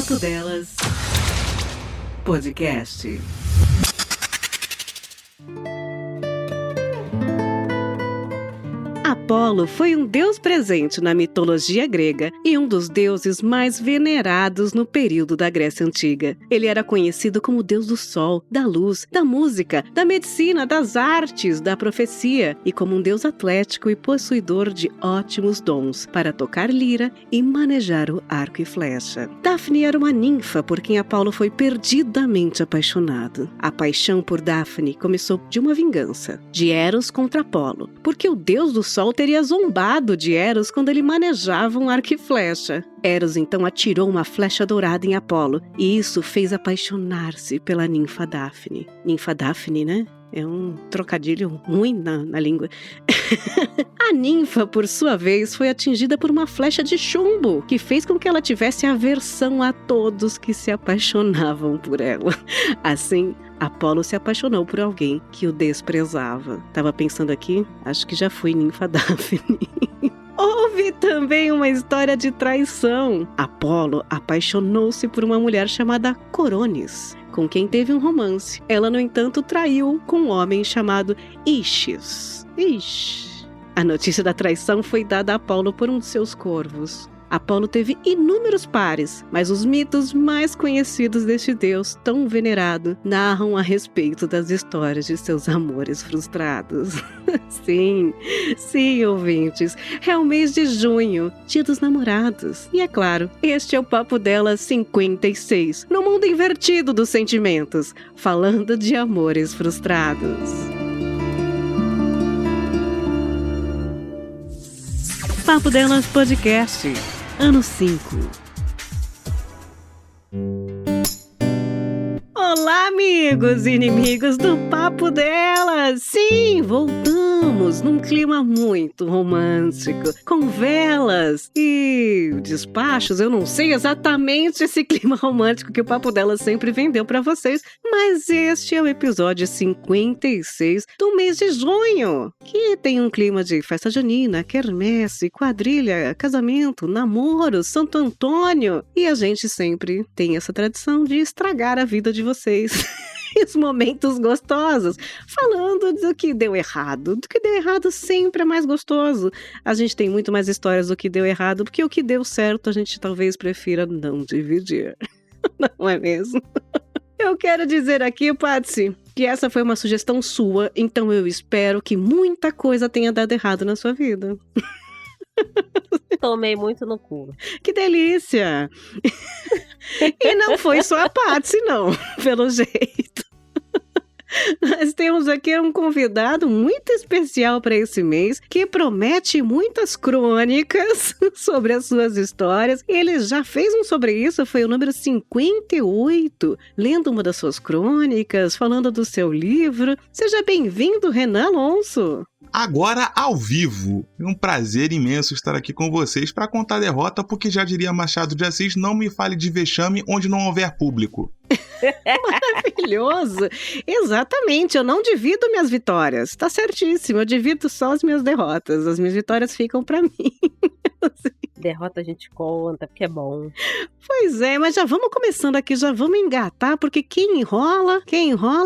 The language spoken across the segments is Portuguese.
Papo Delas Podcast. Apolo foi um deus presente na mitologia grega e um dos deuses mais venerados no período da Grécia Antiga. Ele era conhecido como deus do sol, da luz, da música, da medicina, das artes, da profecia e como um deus atlético e possuidor de ótimos dons para tocar lira e manejar o arco e flecha. Daphne era uma ninfa por quem Apolo foi perdidamente apaixonado. A paixão por Daphne começou de uma vingança, de Eros contra Apolo, porque o deus do sol teria zombado de Eros quando ele manejava um arco e flecha. Eros então atirou uma flecha dourada em Apolo e isso fez apaixonar-se pela ninfa Daphne. Ninfa Daphne, né? É um trocadilho ruim na língua. A ninfa, por sua vez, foi atingida por uma flecha de chumbo, que fez com que ela tivesse aversão a todos que se apaixonavam por ela. Assim, Apolo se apaixonou por alguém que o desprezava. Tava pensando aqui, acho que já fui ninfa Daphne. Houve também uma história de traição. Apolo apaixonou-se por uma mulher chamada Coronis, com quem teve um romance. Ela, no entanto, traiu com um homem chamado Ichis. A notícia da traição foi dada a Apolo por um de seus corvos. Apolo teve inúmeros pares, mas os mitos mais conhecidos deste deus tão venerado narram a respeito das histórias de seus amores frustrados. Sim, ouvintes, é o mês de junho, dia dos namorados. E é claro, este é o Papo Delas 56, no mundo invertido dos sentimentos, falando de amores frustrados. Papo Delas Podcast, ano 5. Olá, amigos e inimigos do Papo Delas! Sim, voltamos num clima muito romântico, com velas e despachos. Eu não sei exatamente esse clima romântico que o Papo Delas sempre vendeu para vocês, mas este é o episódio 56 do mês de junho, que tem um clima de festa junina, quermesse, quadrilha, casamento, namoro, Santo Antônio. E a gente sempre tem essa tradição de estragar a vida de vocês. Os momentos gostosos, falando do que deu errado. Do que deu errado sempre é mais gostoso. A gente tem muito mais histórias do que deu errado, porque o que deu certo a gente talvez prefira não dividir. Não é mesmo? Eu quero dizer aqui, Patsy, que essa foi uma sugestão sua, então eu espero que muita coisa tenha dado errado na sua vida. Tomei muito no cu. Que delícia! E não foi só a Patsy, não, pelo jeito. Nós temos aqui um convidado muito especial para esse mês, que promete muitas crônicas sobre as suas histórias. Ele já fez um sobre isso, foi o número 58, lendo uma das suas crônicas, falando do seu livro. Seja bem-vindo, Renan Alonso. Agora ao vivo. É um prazer imenso estar aqui com vocês para contar a derrota, porque já diria Machado de Assis, não me fale de vexame onde não houver público. Maravilhoso! Exatamente, eu não divido minhas vitórias. Tá certíssimo, eu divido só as minhas derrotas. As minhas vitórias ficam pra mim. Derrota a gente conta, porque é bom. Pois é, mas já vamos começando aqui, já vamos engatar, porque quem enrola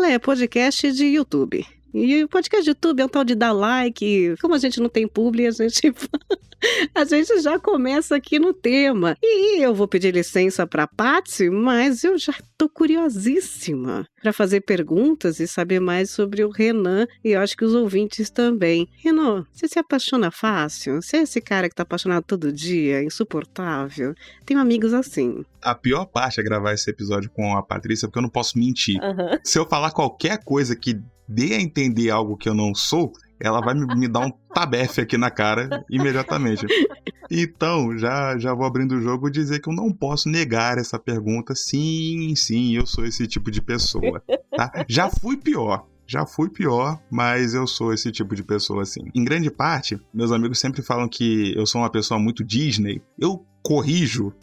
é podcast de YouTube. E o podcast de YouTube é um tal de dar like. Como a gente não tem publi, a gente já começa aqui no tema. E eu vou pedir licença para Patsy, mas eu já tô curiosíssima para fazer perguntas e saber mais sobre o Renan. E eu acho que os ouvintes também. Renan, você se apaixona fácil? Você é esse cara que tá apaixonado todo dia, insuportável? Tenho amigos assim. A pior parte é gravar esse episódio com a Patrícia, porque eu não posso mentir. Uhum. Se eu falar qualquer coisa que dê a entender algo que eu não sou, ela vai me dar um tabefe aqui na cara imediatamente. Então, já vou abrindo o jogo e dizer que eu não posso negar essa pergunta. Sim, eu sou esse tipo de pessoa, tá? Já fui pior, mas eu sou esse tipo de pessoa, assim. Em grande parte, meus amigos sempre falam que eu sou uma pessoa muito Disney. Eu corrijo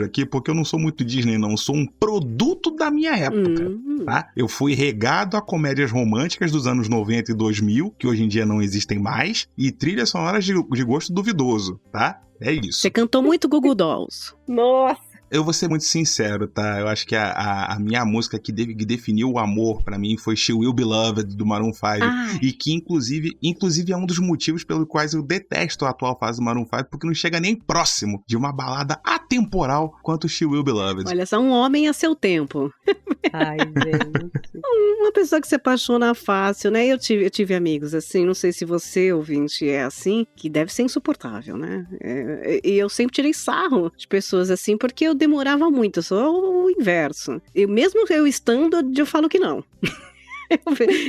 aqui, porque eu não sou muito Disney, não. Eu sou um produto da minha época, tá? Eu fui regado a comédias românticas dos anos 90 e 2000, que hoje em dia não existem mais, e trilhas sonoras de gosto duvidoso, tá? É isso. Você cantou muito Goo Goo Dolls. Nossa! Eu vou ser muito sincero, tá? Eu acho que a minha música que definiu o amor pra mim foi She Will Be Loved, do Maroon 5. E que, inclusive, é um dos motivos pelos quais eu detesto a atual fase do Maroon 5, porque não chega nem próximo de uma balada atemporal quanto She Will Be Loved. Olha, só um homem a seu tempo. Ai, gente. Uma pessoa que se apaixona fácil, né? Eu tive amigos assim, não sei se você, ouvinte, é assim, que deve ser insuportável, né? E eu sempre tirei sarro de pessoas assim, porque eu demorava muito, eu sou o inverso. E mesmo eu estando, eu falo que não.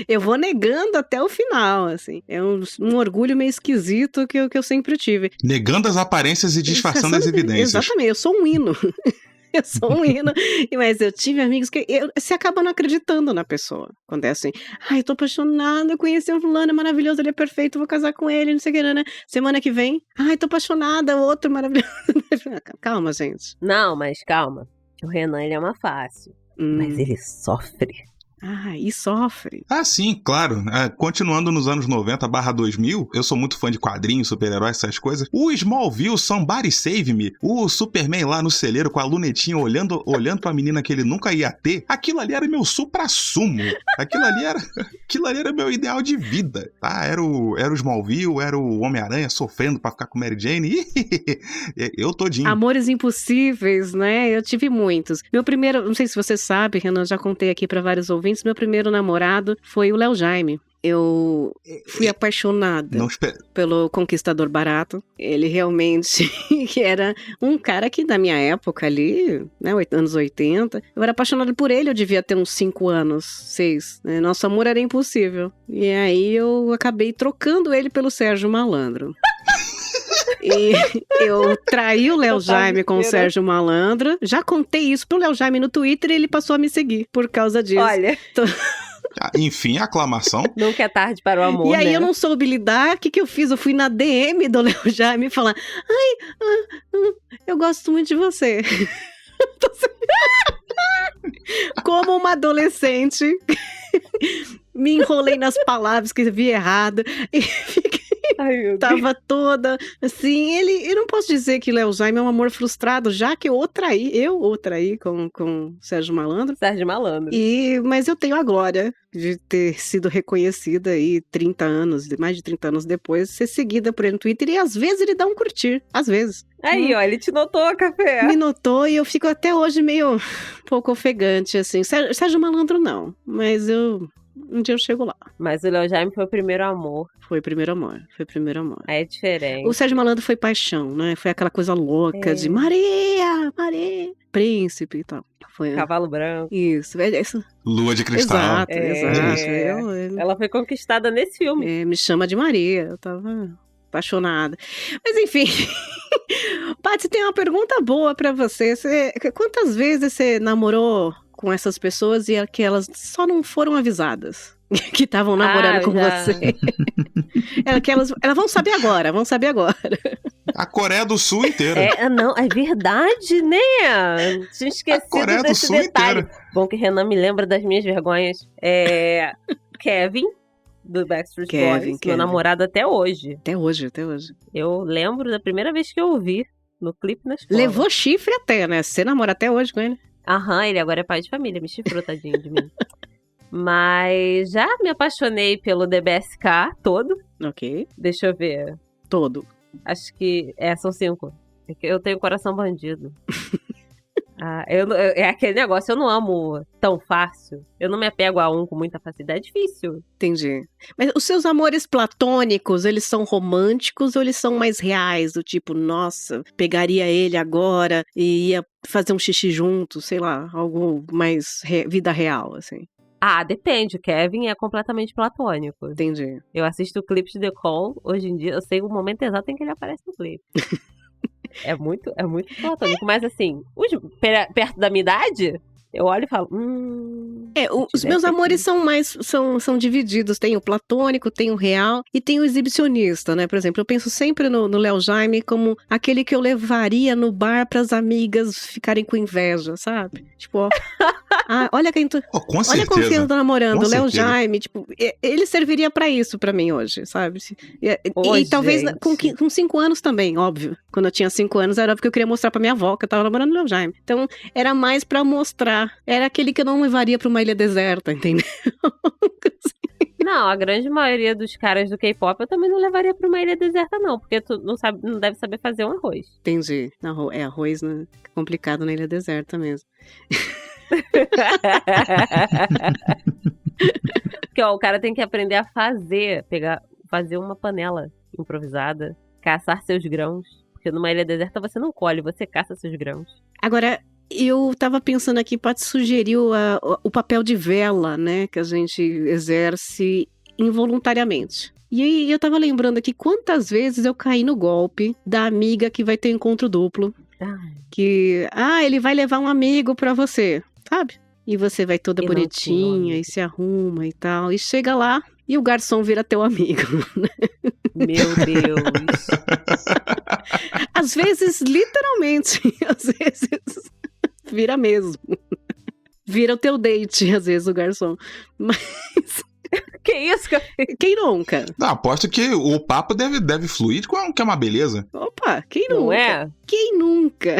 Eu vou negando até o final, assim. É um orgulho meio esquisito que eu sempre tive. Negando as aparências e disfarçando as evidências. Exatamente, eu sou um hino. Eu sou um hino, mas eu tive amigos que você acaba não acreditando na pessoa. Quando é assim, ai, eu tô apaixonada, eu conheci um fulano maravilhoso, ele é perfeito, vou casar com ele, não sei o que, né? Semana que vem, ai, tô apaixonada, outro maravilhoso. Calma, gente. Não, mas calma. O Renan, ele é uma fácil. Mas ele sofre. Ah, e sofre. Ah, sim, claro. Continuando nos anos 90/2000, eu sou muito fã de quadrinhos, super-heróis, essas coisas. O Smallville, Somebody Save Me, o Superman lá no celeiro com a lunetinha olhando pra menina que ele nunca ia ter, aquilo ali era meu supra-sumo. Aquilo ali era meu ideal de vida, tá? Era o Smallville, era o Homem-Aranha sofrendo pra ficar com Mary Jane. Eu todinho. Amores impossíveis, né? Eu tive muitos. Meu primeiro, não sei se você sabe, Renan, já contei aqui pra vários ouvintes, meu primeiro namorado foi o Léo Jaime. Eu fui apaixonada pelo Conquistador Barato. Ele realmente era um cara que, na minha época ali, né, anos 80, eu era apaixonada por ele, eu devia ter uns 5 anos, 6. Né? Nosso amor era impossível. E aí eu acabei trocando ele pelo Sérgio Malandro. E eu traí o Léo Jaime com o Sérgio Malandro. Já contei isso pro Léo Jaime no Twitter e ele passou a me seguir por causa disso. Olha. Enfim, aclamação. Nunca é tarde para o amor, E aí, né? eu não soube lidar. O que eu fiz? Eu fui na DM do Léo Jaime falar: eu gosto muito de você. Como uma adolescente, me enrolei nas palavras, escrevi errado e fiquei. Ai, meu Deus. Tava toda assim, eu não posso dizer que Léo Jaime é um amor frustrado, já que eu o traí com Sérgio Malandro. Sérgio Malandro. Mas eu tenho a glória de ter sido reconhecida aí 30 anos, mais de 30 anos depois, ser seguida por ele no Twitter e às vezes ele dá um curtir, às vezes. Aí, ó, ele te notou, Café. Me notou e eu fico até hoje meio um pouco ofegante, assim. Sérgio Malandro não, mas um dia eu chego lá. Mas o Léo Jaime foi o primeiro amor. Foi o primeiro amor. É diferente. O Sérgio Malandro foi paixão, né? Foi aquela coisa louca de Maria, príncipe e tal. Foi, Cavalo branco. Isso. Lua de cristal. Exato. Ela foi conquistada nesse filme. Me chama de Maria. Eu tava apaixonada. Mas enfim... Paty, tem uma pergunta boa pra você. Quantas vezes você namorou com essas pessoas e que elas só não foram avisadas que estavam namorando com você? Elas vão saber agora, A Coreia do Sul inteira. É verdade, né? Tinha esquecido desse detalhe. Inteira. Bom que Renan me lembra das minhas vergonhas. Kevin, do Backstreet Boys, meu namorado até hoje. Até hoje. Eu lembro da primeira vez que eu o vi no clipe na escola. Levou chifre até, né? Você namora até hoje com ele? Aham, ele agora é pai de família, me chifrou, tadinho de mim. Mas já me apaixonei pelo DBSK todo. Ok. Deixa eu ver. Todo. Acho que são 5. Eu tenho coração bandido. É aquele negócio, eu não amo tão fácil. Eu não me apego a um com muita facilidade, é difícil. Entendi. Mas os seus amores platônicos, eles são românticos ou eles são mais reais? Do tipo, nossa, pegaria ele agora e ia fazer um xixi junto, sei lá, algo mais vida real, assim. Depende. O Kevin é completamente platônico. Entendi. Eu assisto o clipe de The Call, hoje em dia, eu sei o momento exato em que ele aparece no clipe. É muito platônico, mas assim, perto da minha idade, eu olho e falo, os meus amores são divididos, tem o platônico, tem o real e tem o exibicionista, né? Por exemplo, eu penso sempre no Léo Jaime como aquele que eu levaria no bar pras amigas ficarem com inveja, sabe? Tipo, ó, Olha quem tu. Com certeza. Olha com quem eu tô namorando, Léo Jaime. Tipo, ele serviria pra isso pra mim hoje, sabe? E talvez com 5 anos também, óbvio. Quando eu tinha 5 anos, era óbvio que eu queria mostrar pra minha avó que eu tava namorando o Léo Jaime. Então, era mais pra mostrar. Era aquele que eu não levaria pra uma ilha deserta, entendeu? Não, a grande maioria dos caras do K-pop eu também não levaria pra uma ilha deserta, não. Porque tu não deve saber fazer um arroz. Entendi. Arroz, né? Complicado na ilha deserta mesmo. Porque, o cara tem que aprender a fazer uma panela improvisada, caçar seus grãos. Porque numa ilha deserta você não colhe, você caça seus grãos. Agora, eu tava pensando aqui, pode sugerir o papel de vela, né, que a gente exerce involuntariamente. E aí eu tava lembrando aqui quantas vezes eu caí no golpe da amiga que vai ter encontro duplo. Que, ele vai levar um amigo pra você, sabe? E você vai toda bonitinha e se arruma e tal. E chega lá e o garçom vira teu amigo, né? Meu Deus. Às vezes, literalmente, às vezes... Vira mesmo. Vira o teu date, às vezes, o garçom. Mas... Que isso? Quem nunca? Não, aposto que o papo deve fluir, que é uma beleza. Opa, quem nunca? Não é? Quem nunca?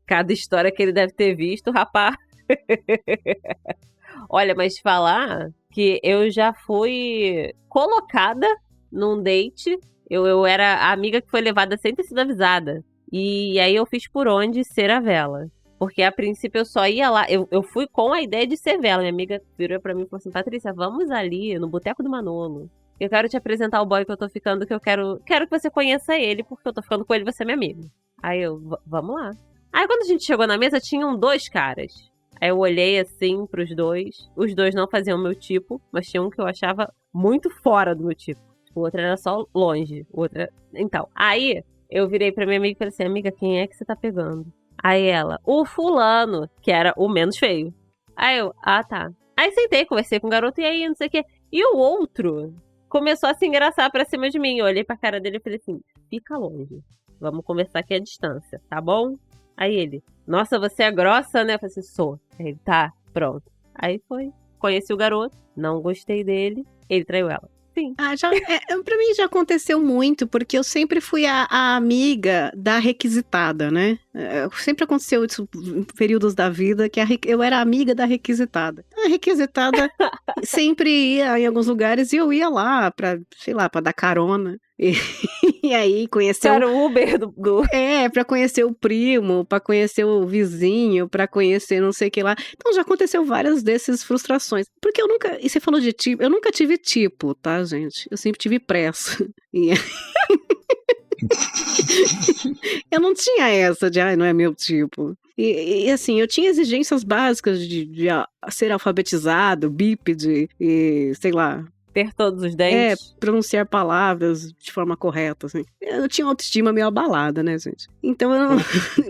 Cada história que ele deve ter visto, rapaz. Olha, mas falar que eu já fui colocada num date. Eu era a amiga que foi levada sem ter sido avisada. E aí eu fiz por onde ser a vela. Porque a princípio eu só ia lá. Eu fui com a ideia de ser vela. Minha amiga virou pra mim e falou assim: Patrícia, vamos ali no Boteco do Manolo. Eu quero te apresentar o boy que eu tô ficando, que eu quero que você conheça ele, porque eu tô ficando com ele, você é minha amiga. Aí eu, vamos lá. Aí quando a gente chegou na mesa, tinham 2 caras. Aí eu olhei assim pros 2. Os 2 não faziam o meu tipo, mas tinha um que eu achava muito fora do meu tipo. O outro era só longe. O outro era... Então, aí... Eu virei pra minha amiga e falei assim, amiga, quem é que você tá pegando? Aí ela, o fulano, que era o menos feio. Aí eu, tá. Aí sentei, conversei com o garoto, e aí, não sei o quê. E o outro começou a se engraçar pra cima de mim. Eu olhei pra cara dele e falei assim, fica longe. Vamos conversar aqui à distância, tá bom? Aí ele, nossa, você é grossa, né? Eu falei assim, sou. Aí ele, tá, pronto. Aí foi. Conheci o garoto, não gostei dele, ele traiu ela. Sim. Pra mim já aconteceu muito, porque eu sempre fui a amiga da requisitada, né? Sempre aconteceu isso em períodos da vida, que eu era amiga da requisitada. A requisitada sempre ia em alguns lugares e eu ia lá pra, sei lá, pra dar carona. E aí conhecer era o Uber do... pra conhecer o primo, pra conhecer o vizinho, pra conhecer não sei o que lá. Então já aconteceu várias dessas frustrações. Porque e você falou de tipo, eu nunca tive tipo, tá, gente? Eu sempre tive pressa. E eu não tinha essa de, não é meu tipo. E assim, eu tinha exigências básicas de ser alfabetizado, bípede, e sei lá... Ter todos os dentes. Pronunciar palavras de forma correta, assim. Eu tinha uma autoestima meio abalada, né, gente? Então eu não...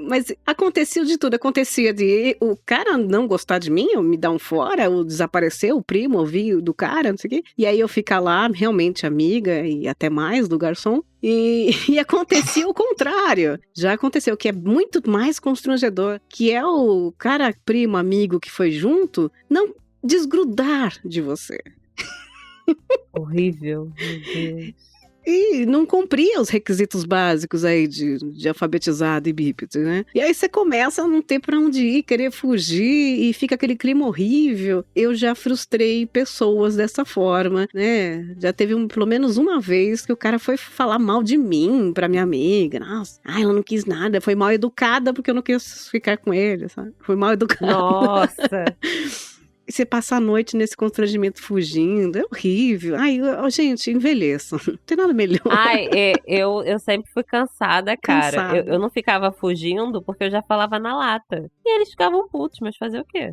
Mas acontecia de tudo. Acontecia de o cara não gostar de mim, ou me dar um fora, ou desaparecer, o primo, ouvir do cara, não sei o quê. E aí eu ficar lá, realmente amiga, e até mais do garçom. E acontecia o contrário. Já aconteceu, que é muito mais constrangedor. Que é o cara, primo, amigo que foi junto, não desgrudar de você. Horrível, meu Deus. E não cumpria os requisitos básicos aí de alfabetizado e bípede, né? E aí você começa a não ter pra onde ir, querer fugir e fica aquele clima horrível. Eu já frustrei pessoas dessa forma, né? Já teve pelo menos uma vez que o cara foi falar mal de mim pra minha amiga. Nossa, ela não quis nada, foi mal educada porque eu não quis ficar com ele, sabe? Foi mal educada. Nossa! Você passar a noite nesse constrangimento fugindo, é horrível. Gente, envelheçam. Não tem nada melhor. Eu sempre fui cansada, cara. Eu não ficava fugindo porque eu já falava na lata. E eles ficavam putos, mas fazer o quê?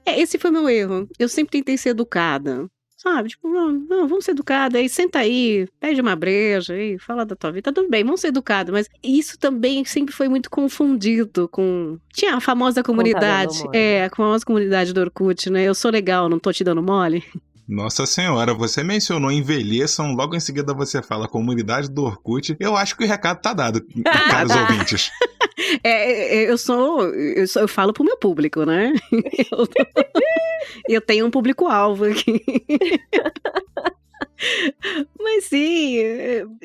Esse foi meu erro. Eu sempre tentei ser educada. Sabe, tipo, não, vamos ser educados, aí senta aí, pede uma breja, aí fala da tua vida, tá tudo bem, vamos ser educados, mas isso também sempre foi muito confundido com... Tinha a famosa comunidade, a famosa comunidade do Orkut, né, eu sou legal, não tô te dando mole. Nossa senhora, você mencionou envelheçam, logo em seguida você fala comunidade do Orkut, eu acho que o recado tá dado, caros ouvintes. Eu falo pro meu público, né? Eu tenho um público-alvo aqui. Mas sim,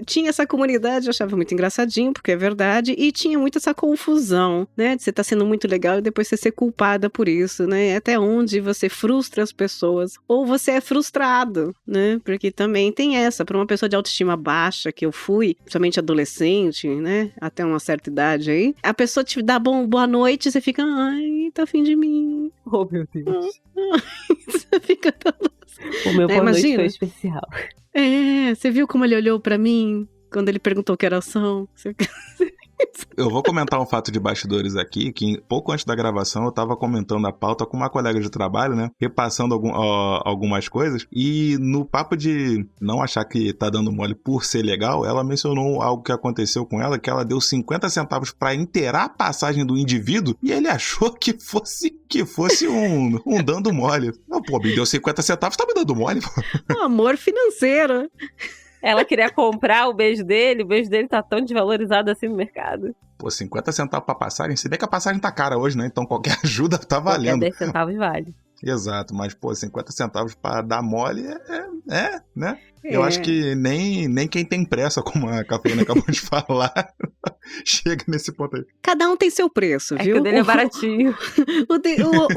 tinha essa comunidade, eu achava muito engraçadinho, porque é verdade, e tinha muito essa confusão, né, de você estar sendo muito legal e depois você ser culpada por isso, né, até onde você frustra as pessoas, ou você é frustrado, né, porque também tem essa, para uma pessoa de autoestima baixa, que eu fui, principalmente adolescente, né, até uma certa idade aí, a pessoa te dá boa noite e você fica, ai, tá afim de mim. Oh, meu Deus. Você fica tão... O meu boa noite foi especial. Você viu como ele olhou pra mim quando ele perguntou que oração? Eu vou comentar um fato de bastidores aqui, que pouco antes da gravação eu tava comentando a pauta com uma colega de trabalho, né, repassando algumas coisas, e no papo de não achar que tá dando mole por ser legal, ela mencionou algo que aconteceu com ela, que ela deu 50 centavos pra inteirar a passagem do indivíduo, e ele achou que fosse um dando mole. Não, pô, me deu 50 centavos, tá me dando mole? Amor financeiro. Ela queria comprar o beijo dele tá tão desvalorizado assim no mercado. Pô, 50 centavos pra passagem, se bem que a passagem tá cara hoje, né? Então qualquer ajuda tá valendo. Qualquer 10 centavos vale. Exato, mas, pô, 50 centavos pra dar mole né? Eu acho que nem quem tem pressa, como a Cafeína acabou de falar, chega nesse ponto aí. Cada um tem seu preço, viu? Que o dele é baratinho.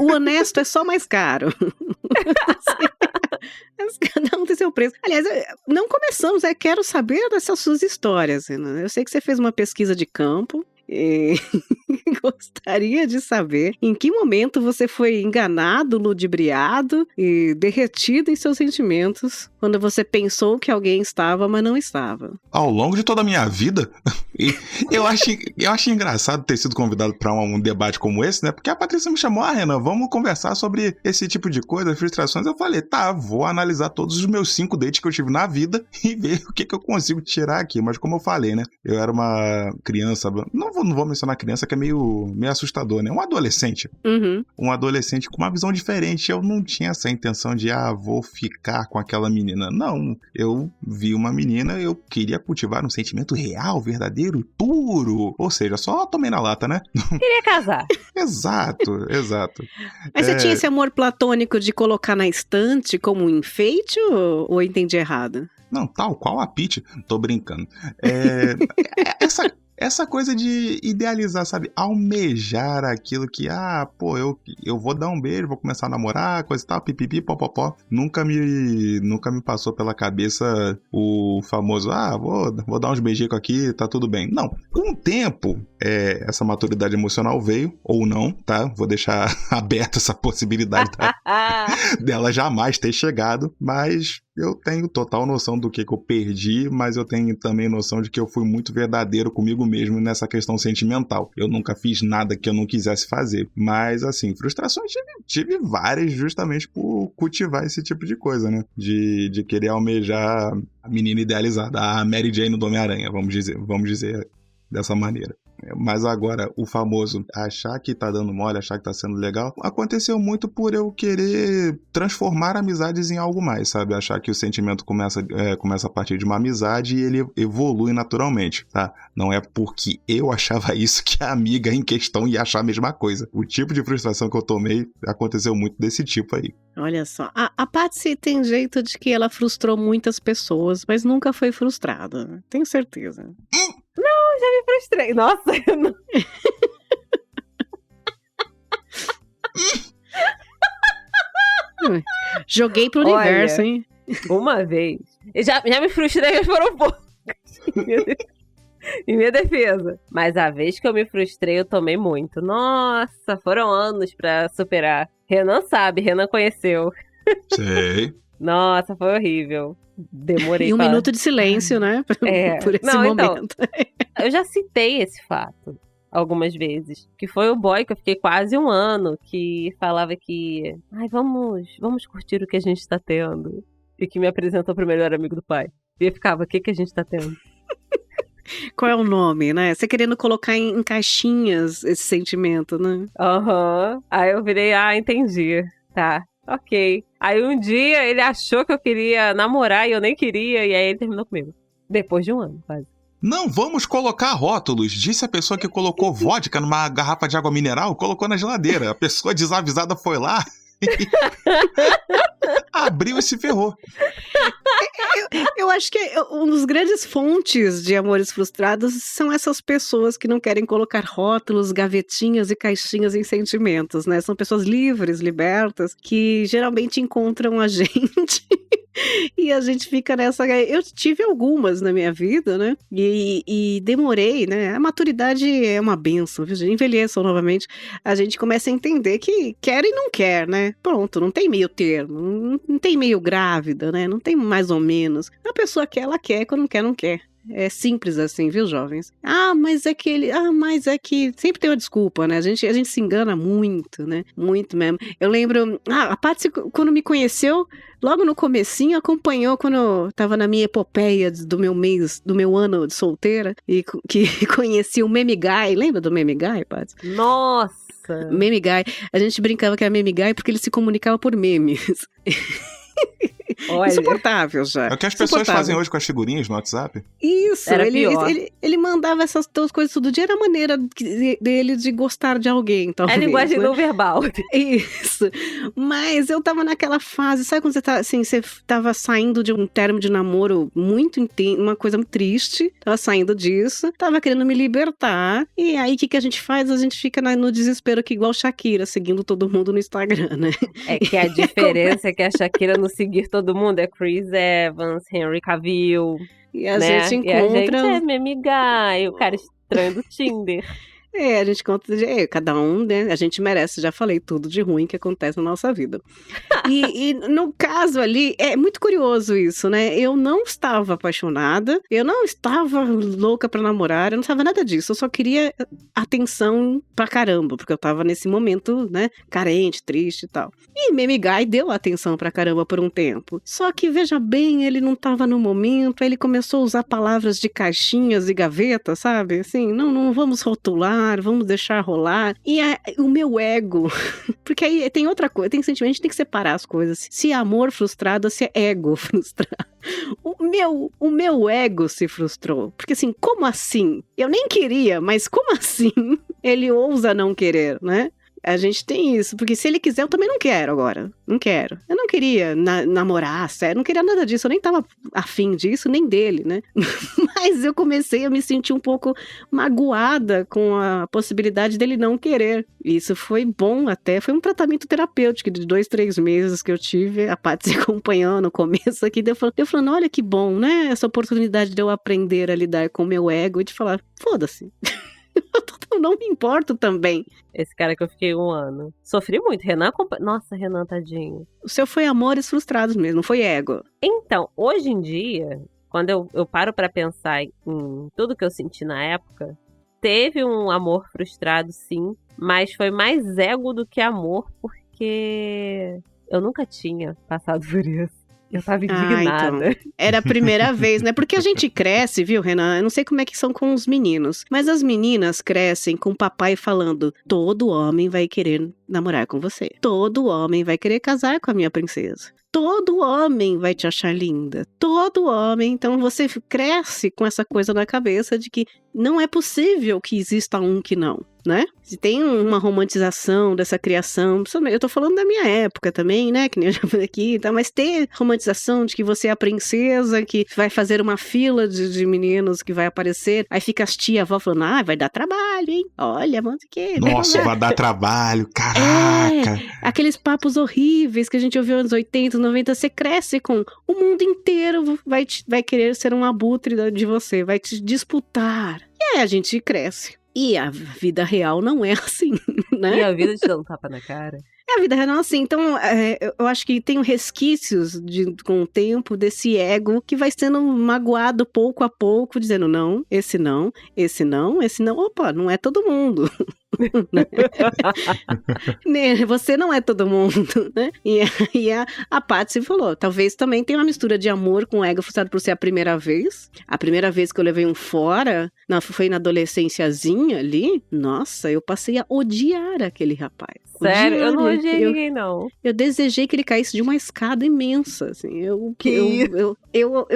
O honesto é só mais caro. Cada um tem seu preço. Aliás, não começamos, quero saber dessas suas histórias, né? Eu sei que você fez uma pesquisa de campo e gostaria de saber em que momento você foi enganado, ludibriado e derretido em seus sentimentos quando você pensou que alguém estava, mas não estava. Ao longo de toda a minha vida, eu acho engraçado ter sido convidado para um debate como esse, né? Porque a Patrícia me chamou, Renan, vamos conversar sobre esse tipo de coisa, frustrações. Eu falei, tá, vou analisar todos os meus 5 dates que eu tive na vida e ver o que eu consigo tirar aqui. Mas como eu falei, né? Eu era uma criança, não vou mencionar criança, que é meio assustador, né? Um adolescente. Uhum. Um adolescente com uma visão diferente. Eu não tinha essa intenção de, vou ficar com aquela menina. Não, eu vi uma menina, eu queria cultivar um sentimento real, verdadeiro, puro. Ou seja, só tomei na lata, né? Queria casar. Exato. Mas você tinha esse amor platônico de colocar na estante como um enfeite ou eu entendi errado? Não, tal qual a Peach. Tô brincando. Essa coisa de idealizar, sabe? Almejar aquilo que, eu vou dar um beijo, vou começar a namorar, coisa e tal, pipipi, popopó. Nunca me passou pela cabeça o famoso, vou dar uns beijicos aqui, tá tudo bem. Não. Com o tempo, essa maturidade emocional veio, ou não, tá? Vou deixar aberta essa possibilidade dela jamais ter chegado, mas eu tenho total noção do que eu perdi, mas eu tenho também noção de que eu fui muito verdadeiro comigo mesmo nessa questão sentimental. Eu nunca fiz nada que eu não quisesse fazer. Mas, assim, frustrações tive várias justamente por cultivar esse tipo de coisa, né? De querer almejar a menina idealizada, a Mary Jane do Homem-Aranha, vamos dizer dessa maneira. Mas agora, o famoso achar que tá dando mole, achar que tá sendo legal, aconteceu muito por eu querer transformar amizades em algo mais, sabe? Achar que o sentimento começa a partir de uma amizade e ele evolui naturalmente, tá? Não é porque eu achava isso que a amiga em questão ia achar a mesma coisa. O tipo de frustração que eu tomei aconteceu muito desse tipo aí. Olha só, a Patsy tem jeito de que ela frustrou muitas pessoas, mas nunca foi frustrada. Tenho certeza. Não, já me frustrei. Nossa, eu não... Joguei pro universo, hein? Uma vez. Já me frustrei, mas foram poucos. Em minha defesa. Mas a vez que eu me frustrei, eu tomei muito. Nossa, foram anos pra superar. Renan sabe, Renan conheceu. Sei. Nossa, foi horrível. Demorei. E um minuto de silêncio, né? Por esse momento. Então, eu já citei esse fato algumas vezes. Que foi o boy que eu fiquei quase um ano. Que falava que... vamos curtir o que a gente tá tendo. E que me apresentou pro melhor amigo do pai. E eu ficava, o que a gente tá tendo? Qual é o nome, né? Você querendo colocar em caixinhas esse sentimento, né? Aí eu virei, entendi. Tá, ok. Aí um dia ele achou que eu queria namorar e eu nem queria. E aí ele terminou comigo. Depois de um ano, quase. Não, vamos colocar rótulos, disse a pessoa que colocou vodka numa garrafa de água mineral, colocou na geladeira. A pessoa desavisada foi lá abriu e se ferrou. Eu acho que um dos grandes fontes de amores frustrados são essas pessoas que não querem colocar rótulos, gavetinhas e caixinhas em sentimentos, né? São pessoas livres, libertas, que geralmente encontram a gente e a gente fica nessa... Eu tive algumas na minha vida, né? E demorei, né? A maturidade é uma bênção, viu, gente? Envelheçam novamente. A gente começa a entender que quer e não quer, né? Pronto, não tem meio termo, não tem meio grávida, né? Não tem mais ou menos. A pessoa quer, ela quer, quando não quer, não quer. É simples assim, viu, jovens? Mas é que... Sempre tem uma desculpa, né? A gente se engana muito, né? Muito mesmo. Eu lembro... a Paty, quando me conheceu, logo no comecinho, acompanhou quando eu tava na minha epopeia do meu ano de solteira, e que conheci o Meme Guy. Lembra do Meme Guy, Paty? Nossa! Meme Guy. A gente brincava que era Meme Guy porque ele se comunicava por memes. Olha. Insuportável já. É o que as pessoas fazem hoje com as figurinhas no WhatsApp. Isso, ele mandava essas duas coisas todo dia, era a maneira dele de gostar de alguém, talvez. É a linguagem não verbal. Isso. Mas eu tava naquela fase, sabe quando você tá assim, você tava saindo de um término de namoro muito intenso, uma coisa muito triste, tava saindo disso, tava querendo me libertar, e aí o que a gente faz? A gente fica no desespero aqui, igual Shakira, seguindo todo mundo no Instagram, né? É que a diferença é que a Shakira não seguir todo mundo é Chris Evans, Henry Cavill. E a gente encontra... E a gente é Meme Guy, o cara estranho do Tinder. A gente conta, cada um, né? A gente merece, já falei, tudo de ruim que acontece na nossa vida. E no caso ali, é muito curioso isso, né? Eu não estava apaixonada, eu não estava louca pra namorar, eu não estava nada disso, eu só queria atenção pra caramba, porque eu tava nesse momento, né, carente, triste e tal. E Meme Guy deu atenção pra caramba por um tempo. Só que, veja bem, ele não tava no momento, aí ele começou a usar palavras de caixinhas e gavetas, sabe? Assim, não vamos rotular, vamos deixar rolar. E o meu ego, porque aí tem outra coisa, tem sentimento, a gente tem que separar as coisas. Se é amor frustrado ou se é ego frustrado. O meu ego se frustrou. Porque assim, como assim? Eu nem queria, mas como assim? Ele ousa não querer, né? A gente tem isso, porque se ele quiser, eu também não quero agora. Não quero. Eu não queria namorar, sério, não queria nada disso. Eu nem tava afim disso, nem dele, né? Mas eu comecei a me sentir um pouco magoada com a possibilidade dele não querer. Isso foi bom até, foi um tratamento terapêutico de 2-3 meses que eu tive, a Paty se acompanhando no começo aqui, eu falando, olha que bom, né? Essa oportunidade de eu aprender a lidar com o meu ego e de falar, foda-se. Eu não me importo também. Esse cara que eu fiquei 1 ano. Sofri muito. Renan... Nossa, Renan, tadinho. O seu foi amores frustrados mesmo, não foi ego. Então, hoje em dia, quando eu paro pra pensar em tudo que eu senti na época, teve um amor frustrado, sim, mas foi mais ego do que amor, porque eu nunca tinha passado por isso. Eu tava indignada. Então. Era a primeira vez, né? Porque a gente cresce, viu, Renan? Eu não sei como é que são com os meninos, mas as meninas crescem com o papai falando: todo homem vai querer namorar com você. Todo homem vai querer casar com a minha princesa. Todo homem vai te achar linda. Todo homem. Então você cresce com essa coisa na cabeça de que não é possível que exista um que não, né? Se tem uma romantização dessa criação, eu tô falando da minha época também, né? Que nem eu já falei aqui, tá? Mas tem romantização de que você é a princesa, que vai fazer uma fila de meninos que vai aparecer, aí fica as tia, avó falando, vai dar trabalho, hein? Olha, mano, que... Nossa, vai dar trabalho, caraca! Aqueles papos horríveis que a gente ouviu nos 80, 90, você cresce com o mundo inteiro vai querer ser um abutre de você, vai te disputar. E aí a gente cresce. E a vida real não é assim, né? E a vida te dá um tapa na cara. A vida real não é assim. Então, eu acho que tem resquícios com o tempo desse ego que vai sendo magoado pouco a pouco, dizendo não, esse não, esse não, esse não. Opa, não é todo mundo. Você não é todo mundo, né? E aí a Paty falou, talvez também tenha uma mistura de amor com ego frustrado por ser a primeira vez. A primeira vez que eu levei um fora, foi na adolescênciazinha ali, nossa, eu passei a odiar aquele rapaz. Sério? Eu não odiei ninguém, não. Eu desejei que ele caísse de uma escada imensa, assim. Eu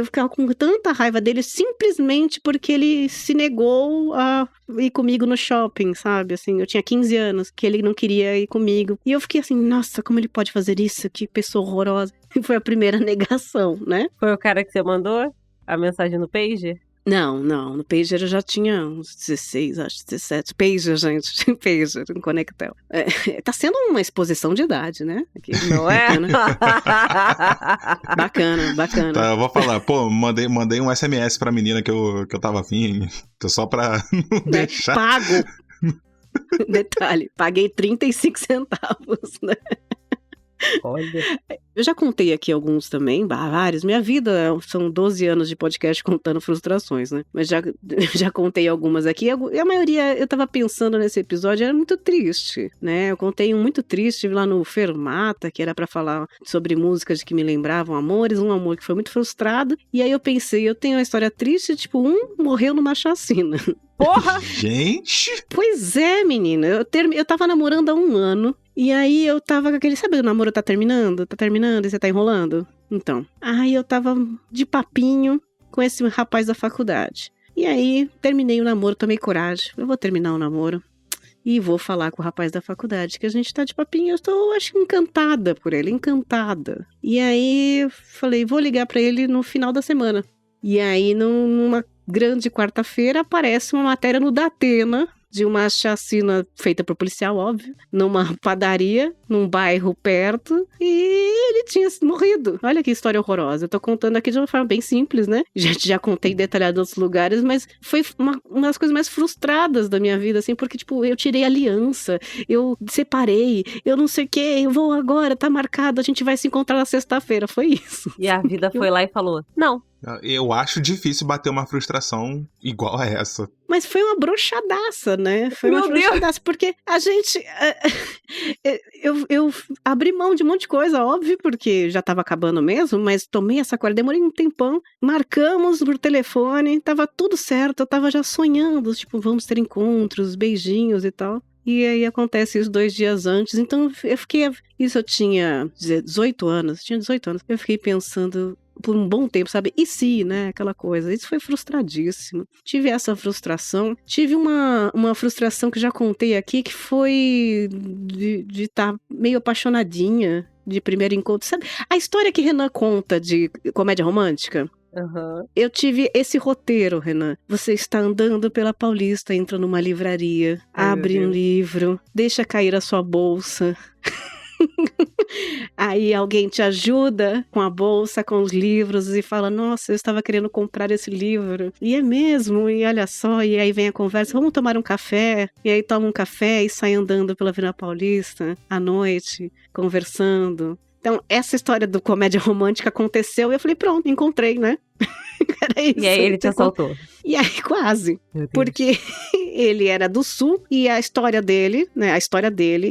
ficava com tanta raiva dele simplesmente porque ele se negou a ir comigo no shopping, sabe? Assim, eu tinha 15 anos, que ele não queria ir comigo. E eu fiquei assim, nossa, como ele pode fazer isso? Que pessoa horrorosa. E foi a primeira negação, né? Foi o cara que você mandou a mensagem no Pager? Não, no Pager eu já tinha uns 16, acho, 17. Pager, gente, Pager, um Conectel. Tá sendo uma exposição de idade, né? Aqui. Não é? Bacana. Tá, eu vou falar, pô, mandei um SMS pra menina que eu tava afim, só pra não deixar. Pago! Detalhe, paguei 35 centavos, né? Olha. Eu já contei aqui alguns também, vários. Minha vida são 12 anos de podcast contando frustrações, né? Mas já contei algumas aqui. E a maioria, eu tava pensando nesse episódio, era muito triste, né? Eu contei um muito triste lá no Fermata, que era pra falar sobre músicas que me lembravam amores, um amor que foi muito frustrado. E aí eu pensei, eu tenho uma história triste, tipo, morreu numa chacina. Porra! Gente! Pois é, menina. Eu tava namorando há 1 ano. E aí eu tava com aquele, sabe, o namoro tá terminando e você tá enrolando? Então, aí eu tava de papinho com esse rapaz da faculdade. E aí terminei o namoro, tomei coragem. Eu vou terminar o namoro e vou falar com o rapaz da faculdade, que a gente tá de papinho. Eu tô, acho, encantada por ele, encantada. E aí eu falei, vou ligar pra ele no final da semana. E aí numa grande quarta-feira aparece uma matéria no Datena de uma chacina feita por policial, óbvio, numa padaria, num bairro perto, e ele tinha morrido. Olha que história horrorosa. Eu tô contando aqui de uma forma bem simples, né? Já contei detalhado em outros lugares, mas foi uma das coisas mais frustradas da minha vida, assim, porque, tipo, eu tirei aliança, eu separei, eu não sei o quê, eu vou agora, tá marcado, a gente vai se encontrar na sexta-feira. Foi isso. E a vida foi lá e falou, não. Eu acho difícil bater uma frustração igual a essa. Mas foi uma broxadaça, né? Foi uma broxadaça, porque a gente... Eu abri mão de um monte de coisa, óbvio, porque já tava acabando mesmo, mas tomei essa corda, demorei um tempão, marcamos por telefone, tava tudo certo, eu tava já sonhando, tipo, vamos ter encontros, beijinhos e tal. E aí acontece isso 2 dias antes, então eu fiquei... Isso eu tinha 18 anos, eu fiquei pensando... por um bom tempo, sabe? E se, né? Aquela coisa. Isso foi frustradíssimo. Tive essa frustração. Tive uma frustração que já contei aqui, que foi de estar meio apaixonadinha de primeiro encontro. Sabe? A história que Renan conta de comédia romântica? Uhum. Eu tive esse roteiro, Renan. Você está andando pela Paulista, entra numa livraria, abre um livro, deixa cair a sua bolsa... Aí alguém te ajuda com a bolsa, com os livros e fala, nossa, eu estava querendo comprar esse livro. E é mesmo, e olha só, e aí vem a conversa, vamos tomar um café? E aí toma um café e sai andando pela Avenida Paulista à noite, conversando. Então, essa história do comédia romântica aconteceu e eu falei, pronto, encontrei, né? Era isso. E aí ele te assaltou. E aí quase, porque ele era do Sul e a história dele, né,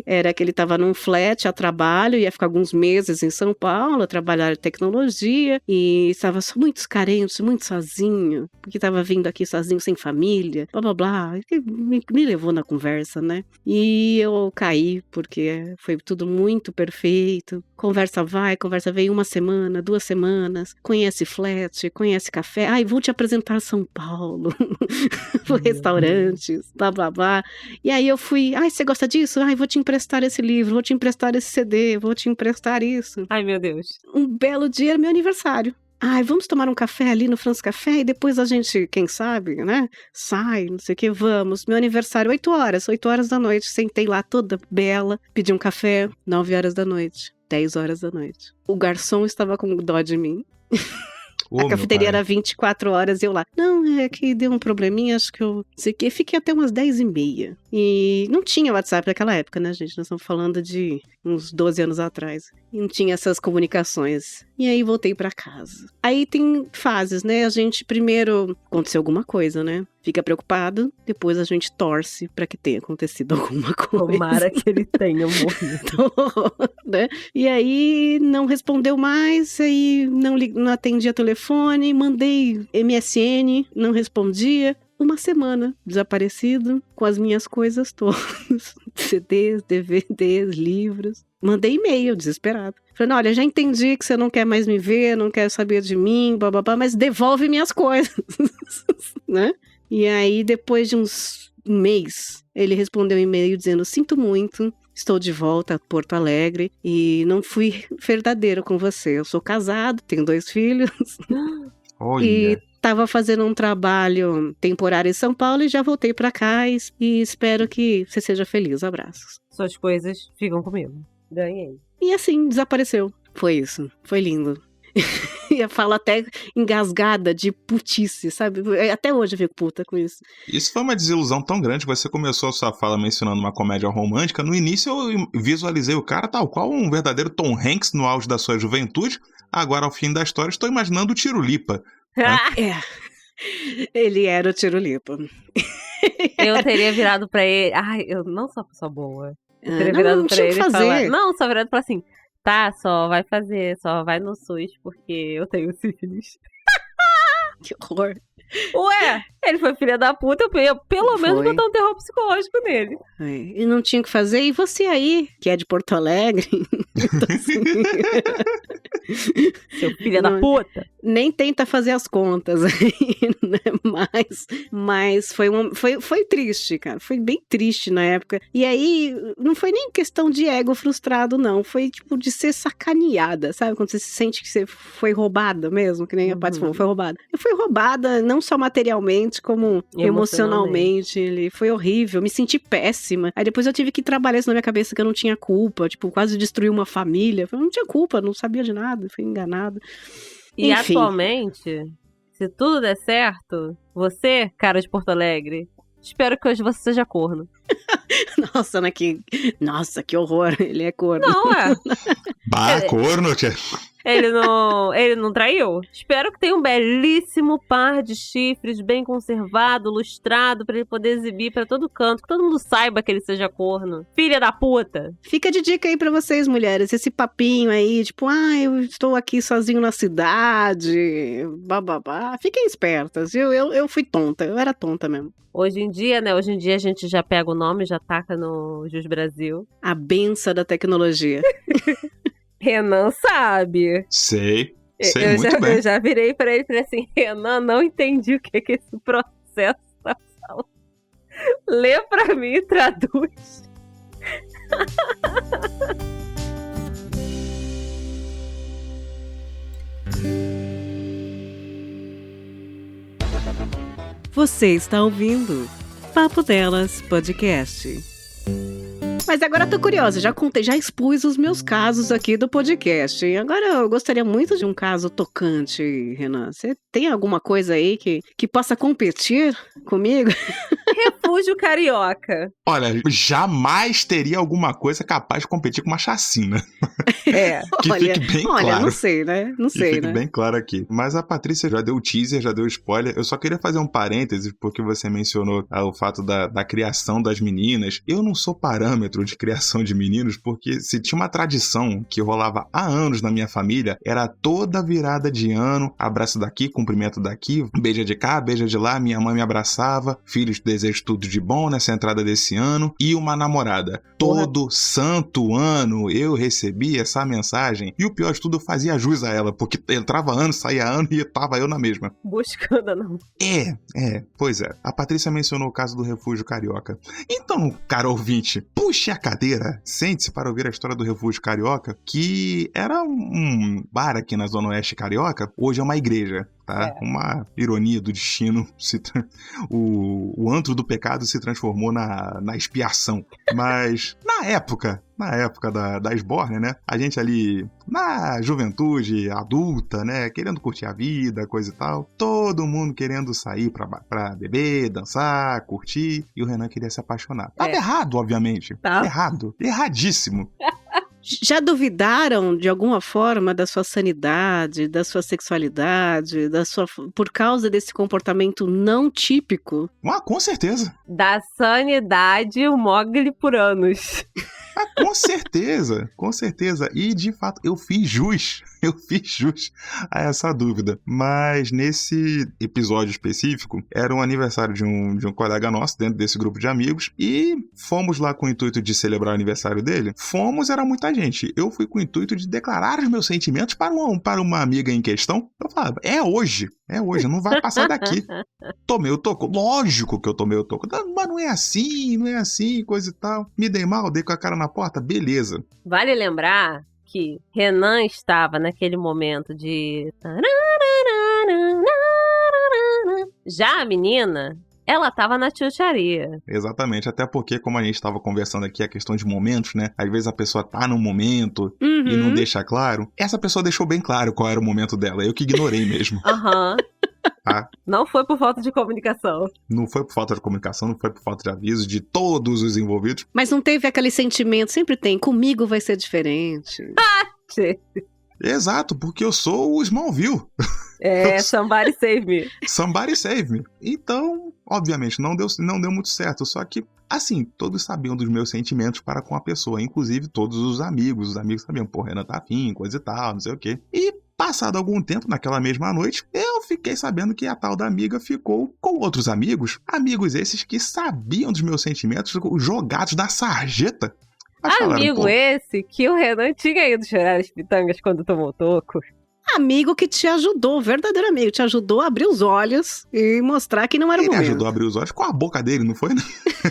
era que ele estava num flat a trabalho, ia ficar alguns meses em São Paulo, a trabalhar em tecnologia e estava muito carente, muito sozinho, porque estava vindo aqui sozinho, sem família, blá blá blá, me levou na conversa, né? E eu caí, porque foi tudo muito perfeito, conversa vai, conversa vem, 1 semana, 2 semanas, conhece flat, conhece café, ai, vou te apresentar São Paulo, restaurantes, blá blá blá. E aí eu fui, ai, você gosta disso? Ai, vou te emprestar esse livro, vou te emprestar esse CD, vou te emprestar isso. Ai, meu Deus. Um belo dia era meu aniversário. Ai, vamos tomar um café ali no France Café e depois a gente, quem sabe, né, sai, não sei o que, vamos. Meu aniversário, 8 horas da noite, sentei lá toda bela, pedi um café, 9 horas da noite, 10 horas da noite. O garçom estava com dó de mim. A cafeteria era 24 horas e eu lá. Não, é que deu um probleminha, acho que eu... sei que fiquei até umas 10h30. E não tinha WhatsApp naquela época, né, gente? Nós estamos falando de uns 12 anos atrás. E não tinha essas comunicações. E aí voltei pra casa. Aí tem fases, né? A gente primeiro... aconteceu alguma coisa, né? Fica preocupado, depois a gente torce pra que tenha acontecido alguma coisa. Tomara que ele tenha morrido. Né? E aí não respondeu mais, aí não atendia telefone, mandei MSN, não respondia. 1 semana desaparecido com as minhas coisas todas. CDs, DVDs, livros. Mandei e-mail, desesperado. Falei, olha, já entendi que você não quer mais me ver, não quer saber de mim, bababá, mas devolve minhas coisas, né? E aí, depois de um mês, ele respondeu um e-mail dizendo, sinto muito, estou de volta a Porto Alegre e não fui verdadeiro com você. Eu sou casado, tenho 2 filhos. Olha. E estava fazendo um trabalho temporário em São Paulo e já voltei para cá e espero que você seja feliz. Abraços. Suas coisas ficam comigo. Ganhei. E assim, desapareceu. Foi isso. Foi lindo. E eu falo até engasgada de putice, sabe? Até hoje eu fico puta com isso. Isso foi uma desilusão tão grande que você começou a sua fala mencionando uma comédia romântica. No início eu visualizei o cara tal qual um verdadeiro Tom Hanks no auge da sua juventude. Agora, ao fim da história, estou imaginando o Tirulipa. Né? Ele era o Tirulipa. Eu teria virado pra ele... Ai, eu não sou uma pessoa boa. Eu teria não, virado não pra tinha ele que fazer. e falar... Não, só virado pra assim... Tá, só vai no SUS porque eu tenho sífilis. Que horror. Ué, ele foi filha da puta, eu ia pelo menos botar um terror psicológico nele. E não tinha o que fazer. E você aí, que é de Porto Alegre? Assim... Seu filho da puta. Nem tenta fazer as contas aí, né? Mas foi triste, cara. Foi bem triste na época. E aí, não foi nem questão de ego frustrado, não. Foi tipo de ser sacaneada, sabe? Quando você se sente que você foi roubada mesmo, que nem a Paty falou, foi roubada. Eu fui roubada, não só materialmente, como emocionalmente. Ele foi horrível, me senti péssima. Aí depois eu tive que trabalhar isso na minha cabeça que eu não tinha culpa, tipo, quase destruir uma família. Eu não tinha culpa, não sabia de nada, fui enganada. E enfim. Atualmente, se tudo der certo, você, cara de Porto Alegre, espero que hoje você seja corno. Nossa, que horror, ele é corno. Não, é. Bah, corno, tia. Ele não traiu? Espero que tenha um belíssimo par de chifres, bem conservado, lustrado, pra ele poder exibir pra todo canto, que todo mundo saiba que ele seja corno. Filha da puta! Fica de dica aí pra vocês, mulheres, esse papinho aí, tipo, eu estou aqui sozinho na cidade, bababá. Fiquem espertas, eu fui tonta, eu era tonta mesmo. Hoje em dia a gente já pega o nome, já taca no Jus Brasil. A benção da tecnologia. Renan sabe. Sei muito bem. Eu já virei pra ele e falei assim, Renan, não entendi o que é esse processo tá falando. Lê pra mim e traduz. Você está ouvindo Papo Delas Podcast. Mas agora eu tô curiosa, já expus os meus casos aqui do podcast. E agora eu gostaria muito de um caso tocante, Renan. Você tem alguma coisa aí que possa competir comigo? Refúgio carioca. Olha, jamais teria alguma coisa capaz de competir com uma chacina. Que olha, fique bem claro. Olha, não sei, né? Não sei, fique bem claro aqui. Mas a Patrícia já deu o teaser, já deu o spoiler. Eu só queria fazer um parêntese, porque você mencionou o fato da criação das meninas. Eu não sou parâmetro de criação de meninos, porque se tinha uma tradição que rolava há anos na minha família, era toda virada de ano, abraço daqui, cumprimento daqui, beija de cá, beija de lá, minha mãe me abraçava, filhos, desejo tudo de bom nessa entrada desse ano, e uma namorada. Todo santo ano eu recebia essa mensagem, e o pior de tudo, eu fazia jus a ela, porque entrava ano, saía ano, e tava eu na mesma. Buscando, não. Pois é. A Patrícia mencionou o caso do Refúgio Carioca. Então, cara ouvinte, puxe a cadeira, sente-se para ouvir a história do Refúgio Carioca, que era um bar aqui na Zona Oeste Carioca, hoje é uma igreja. Tá? Uma ironia do destino, o antro do pecado se transformou na expiação. Mas na época da esbórnia, né? A gente ali na juventude adulta, né? Querendo curtir a vida, coisa e tal. Todo mundo querendo sair pra beber, dançar, curtir. E o Renan queria se apaixonar. Tava errado, obviamente. Tá. Errado. Erradíssimo. Já duvidaram de alguma forma da sua sanidade, da sua sexualidade, por causa desse comportamento não típico? Com certeza. Da sanidade, o Mogli por anos. Com certeza, com certeza. E, de fato, eu fiz jus a essa dúvida. Mas nesse episódio específico, era um aniversário de um colega nosso, dentro desse grupo de amigos, e fomos lá com o intuito de celebrar o aniversário dele. Era muita gente. Eu fui com o intuito de declarar os meus sentimentos para uma amiga em questão. Eu falava, é hoje, não vai passar daqui. Tomei o toco. Lógico que eu tomei o toco. Mas não é assim, coisa e tal. Me dei mal, dei com a cara na porta, beleza. Vale lembrar que Renan estava naquele momento de... Já a menina, ela estava na tchutcharia. Exatamente, até porque, como a gente estava conversando aqui, a questão de momentos, né? Às vezes a pessoa tá num momento e não deixa claro. Essa pessoa deixou bem claro qual era o momento dela, eu que ignorei mesmo. Aham. Tá? Não foi por falta de comunicação. Não foi por falta de comunicação, não foi por falta de aviso de todos os envolvidos. Mas não teve aquele sentimento, sempre tem, comigo vai ser diferente. Exato, porque eu sou o Smallville. Somebody save me. Somebody save me. Então, obviamente, não deu muito certo. Só que, assim, todos sabiam dos meus sentimentos para com a pessoa. Inclusive, todos os amigos. Os amigos sabiam, pô, Renan tá afim, coisa e tal, não sei o quê. E, passado algum tempo, naquela mesma noite, eu fiquei sabendo que a tal da amiga ficou com outros amigos. Amigos esses que sabiam dos meus sentimentos, jogados da sarjeta. Amigo esse que o Renan tinha ido chorar as pitangas quando tomou toco. Amigo que te ajudou, verdadeiro amigo, te ajudou a abrir os olhos e mostrar que não era o momento. Ele ajudou a abrir os olhos com a boca dele, não foi?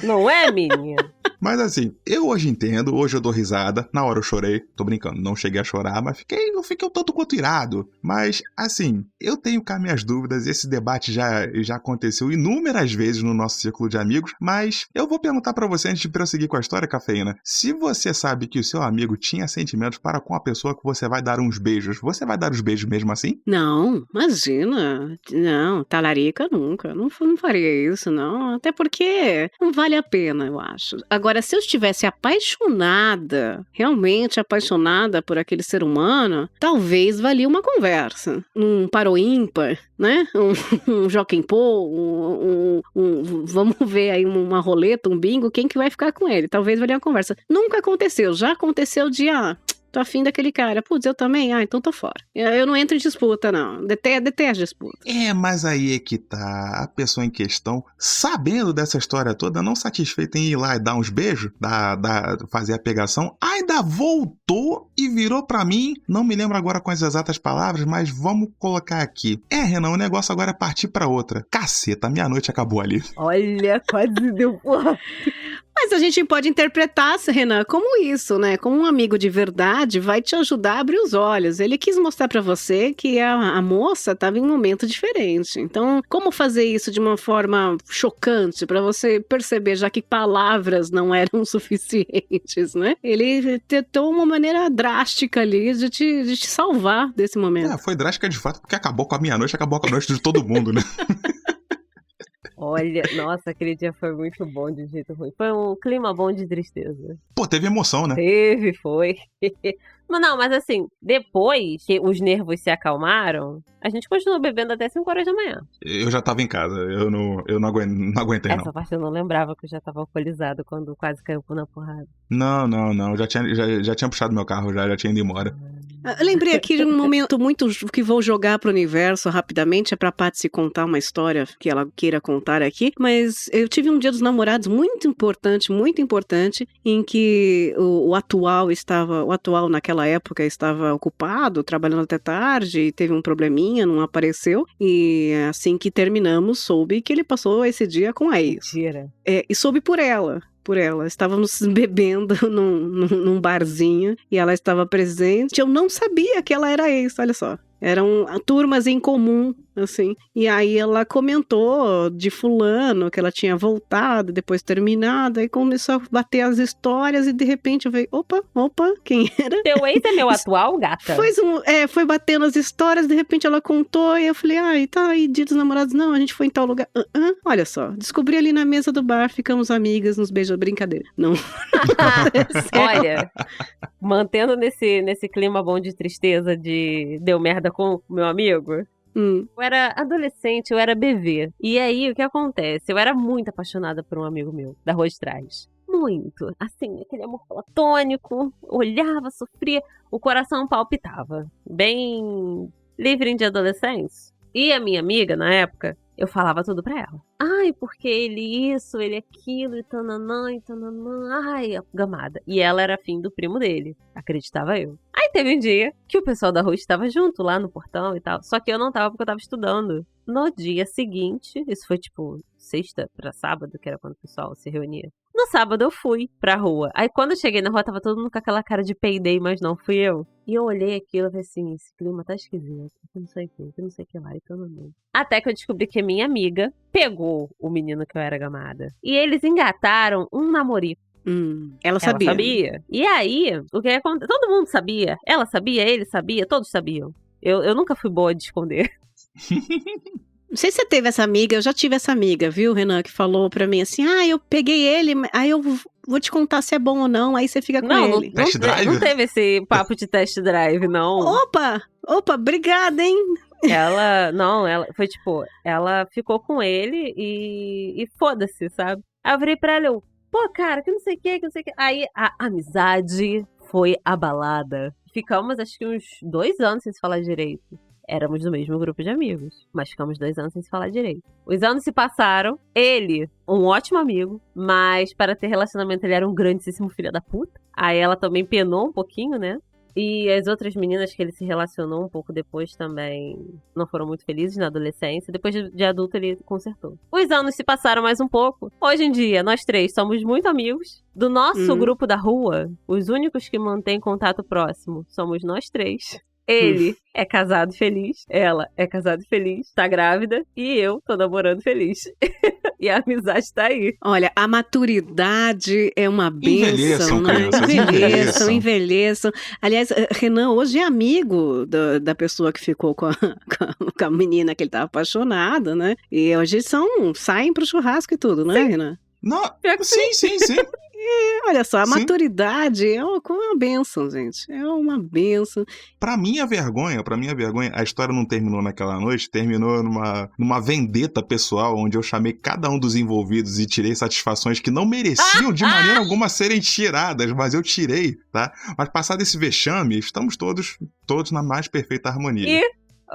Não é, menina? Mas assim, eu hoje entendo, hoje eu dou risada, na hora eu chorei, tô brincando, não cheguei a chorar, mas eu fiquei um tanto quanto irado. Mas, assim, eu tenho cá minhas dúvidas, esse debate já aconteceu inúmeras vezes no nosso círculo de amigos, mas eu vou perguntar pra você antes de prosseguir com a história, Cafeína, se você sabe que o seu amigo tinha sentimentos para com a pessoa que você vai dar uns beijos, você vai dar os beijos mesmo assim? Não, imagina, não, talarica nunca, não faria isso, não, até porque não vale a pena, eu acho. Agora, se eu estivesse apaixonada, realmente apaixonada por aquele ser humano, talvez valia uma conversa. Um par ou ímpar, né? Um Jockey Pô, vamos ver aí uma roleta, um bingo, quem que vai ficar com ele? Talvez valia uma conversa. Nunca aconteceu, já aconteceu de, tô afim daquele cara. Putz, eu também? Então tô fora. Eu não entro em disputa, não. Detesto disputa. Mas aí é que tá. A pessoa em questão, sabendo dessa história toda, não satisfeita em ir lá e dar uns beijos, fazer a pegação, ainda voltou e virou pra mim, não me lembro agora com as exatas palavras, mas vamos colocar aqui. Renan, o negócio agora é partir pra outra. Caceta, minha noite acabou ali. Olha, quase deu porra. Mas a gente pode interpretar, Renan, como isso, né? Como um amigo de verdade vai te ajudar a abrir os olhos. Ele quis mostrar pra você que a moça estava em um momento diferente. Então, como fazer isso de uma forma chocante pra você perceber, já que palavras não eram suficientes, né? Ele tentou uma maneira drástica ali de te salvar desse momento. Foi drástica de fato, porque acabou com a minha noite, acabou com a noite de todo mundo, né? Olha, nossa, aquele dia foi muito bom de jeito ruim. Foi um clima bom de tristeza. Pô, teve emoção, né? Foi. Mas assim, depois que os nervos se acalmaram, a gente continuou bebendo até 5 horas da manhã. Eu já tava em casa, eu não aguentei, não. Essa parte eu não lembrava que eu já tava alcoolizado quando quase caiu na porrada. Não, já tinha puxado meu carro, já tinha ido embora. Eu lembrei aqui de um momento muito que vou jogar pro universo rapidamente, é pra Paty contar uma história que ela queira contar aqui, mas eu tive um dia dos namorados muito importante, em que o atual naquela época estava ocupado, trabalhando até tarde, e teve um probleminha, não apareceu, e assim que terminamos, soube que ele passou esse dia com a ex. Mentira. E soube por ela. Estávamos bebendo num barzinho e ela estava presente. Eu não sabia que ela era ex, olha só. Eram turmas em comum, assim. E aí ela comentou de fulano, que ela tinha voltado, depois terminado. Aí começou a bater as histórias e de repente eu falei, opa, quem era? Teu ex é meu atual, gata? Foi batendo as histórias, de repente ela contou e eu falei, tá aí, dia dos namorados. Não, a gente foi em tal lugar. Olha só, descobri ali na mesa do bar, ficamos amigas, nos beijos, brincadeira. Não. Olha, mantendo nesse clima bom de tristeza de deu merda com o meu amigo. Eu era adolescente, eu era bebê. E aí, o que acontece? Eu era muito apaixonada por um amigo meu, da rua de trás. muito. Assim, aquele amor platônico. Olhava, sofria, o coração palpitava. Bem livre de adolescência. E a minha amiga, na época, eu falava tudo pra ela. Ai, porque ele isso, ele aquilo, e tananã, e tananã. Ai, gamada. E ela era afim do primo dele. Acreditava eu. Aí teve um dia que o pessoal da rua estava junto lá no portão e tal. Só que eu não tava porque eu tava estudando. No dia seguinte, isso foi tipo sexta pra sábado, que era quando o pessoal se reunia. No sábado eu fui pra rua. Aí quando eu cheguei na rua, tava todo mundo com aquela cara de peidei, mas não fui eu. E eu olhei aquilo e falei assim, esse clima tá esquisito. Que não sei o que não sei o que lá. E todo mundo. Até que eu descobri que minha amiga pegou o menino que eu era gamada. E eles engataram um namorico. Ela sabia. E aí, o que aconteceu? Todo mundo sabia. Ela sabia, ele sabia, todos sabiam. Eu nunca fui boa de esconder. Não sei se você teve essa amiga, eu já tive essa amiga, viu, Renan, que falou pra mim assim, eu peguei ele, aí eu vou te contar se é bom ou não, aí você fica com ele. Test drive? Não teve esse papo de test drive, não. Opa, obrigada, hein? Ela foi tipo, ela ficou com ele e foda-se, sabe? Aí eu virei pra ela, pô, cara, que não sei o que. Aí a amizade foi abalada. Ficamos, acho que uns 2 anos sem se falar direito. Éramos do mesmo grupo de amigos, mas ficamos 2 anos sem se falar direito. Os anos se passaram, ele, um ótimo amigo, mas para ter relacionamento ele era um grandíssimo filho da puta. Aí ela também penou um pouquinho, né? E as outras meninas que ele se relacionou um pouco depois também não foram muito felizes na adolescência. Depois de adulto ele consertou. Os anos se passaram mais um pouco. Hoje em dia, nós 3 somos muito amigos. Do nosso grupo da rua, os únicos que mantêm contato próximo somos nós 3. Ele é casado feliz, ela é casada feliz, tá grávida, e eu tô namorando feliz. E a amizade tá aí. Olha, a maturidade é uma bênção, né? Envelheçam. Aliás, Renan hoje é amigo da pessoa que ficou com a menina que ele tava apaixonado, né? E hoje saem pro churrasco e tudo, né, Renan? Não, sim. Olha só, a maturidade é uma bênção, gente. É uma bênção. Pra minha vergonha, a história não terminou naquela noite, terminou numa vendetta pessoal, onde eu chamei cada um dos envolvidos e tirei satisfações que não mereciam de maneira alguma serem tiradas, mas eu tirei, tá? Mas passado esse vexame, estamos todos na mais perfeita harmonia. E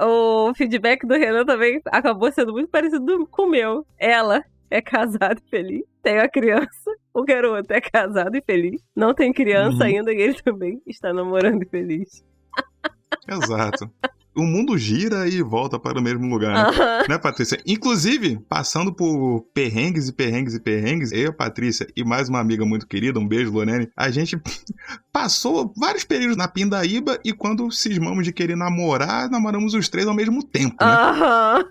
o feedback do Renan também acabou sendo muito parecido com o meu. Ela é casada e feliz, tem uma criança. O garoto é casado e feliz. Não tem criança ainda e ele também está namorando e feliz. Exato. O mundo gira e volta para o mesmo lugar, né, Patrícia? Inclusive, passando por perrengues, eu, Patrícia e mais uma amiga muito querida, um beijo, Lorene, a gente passou vários períodos na pindaíba e quando cismamos de querer namorar, namoramos os 3 ao mesmo tempo, né?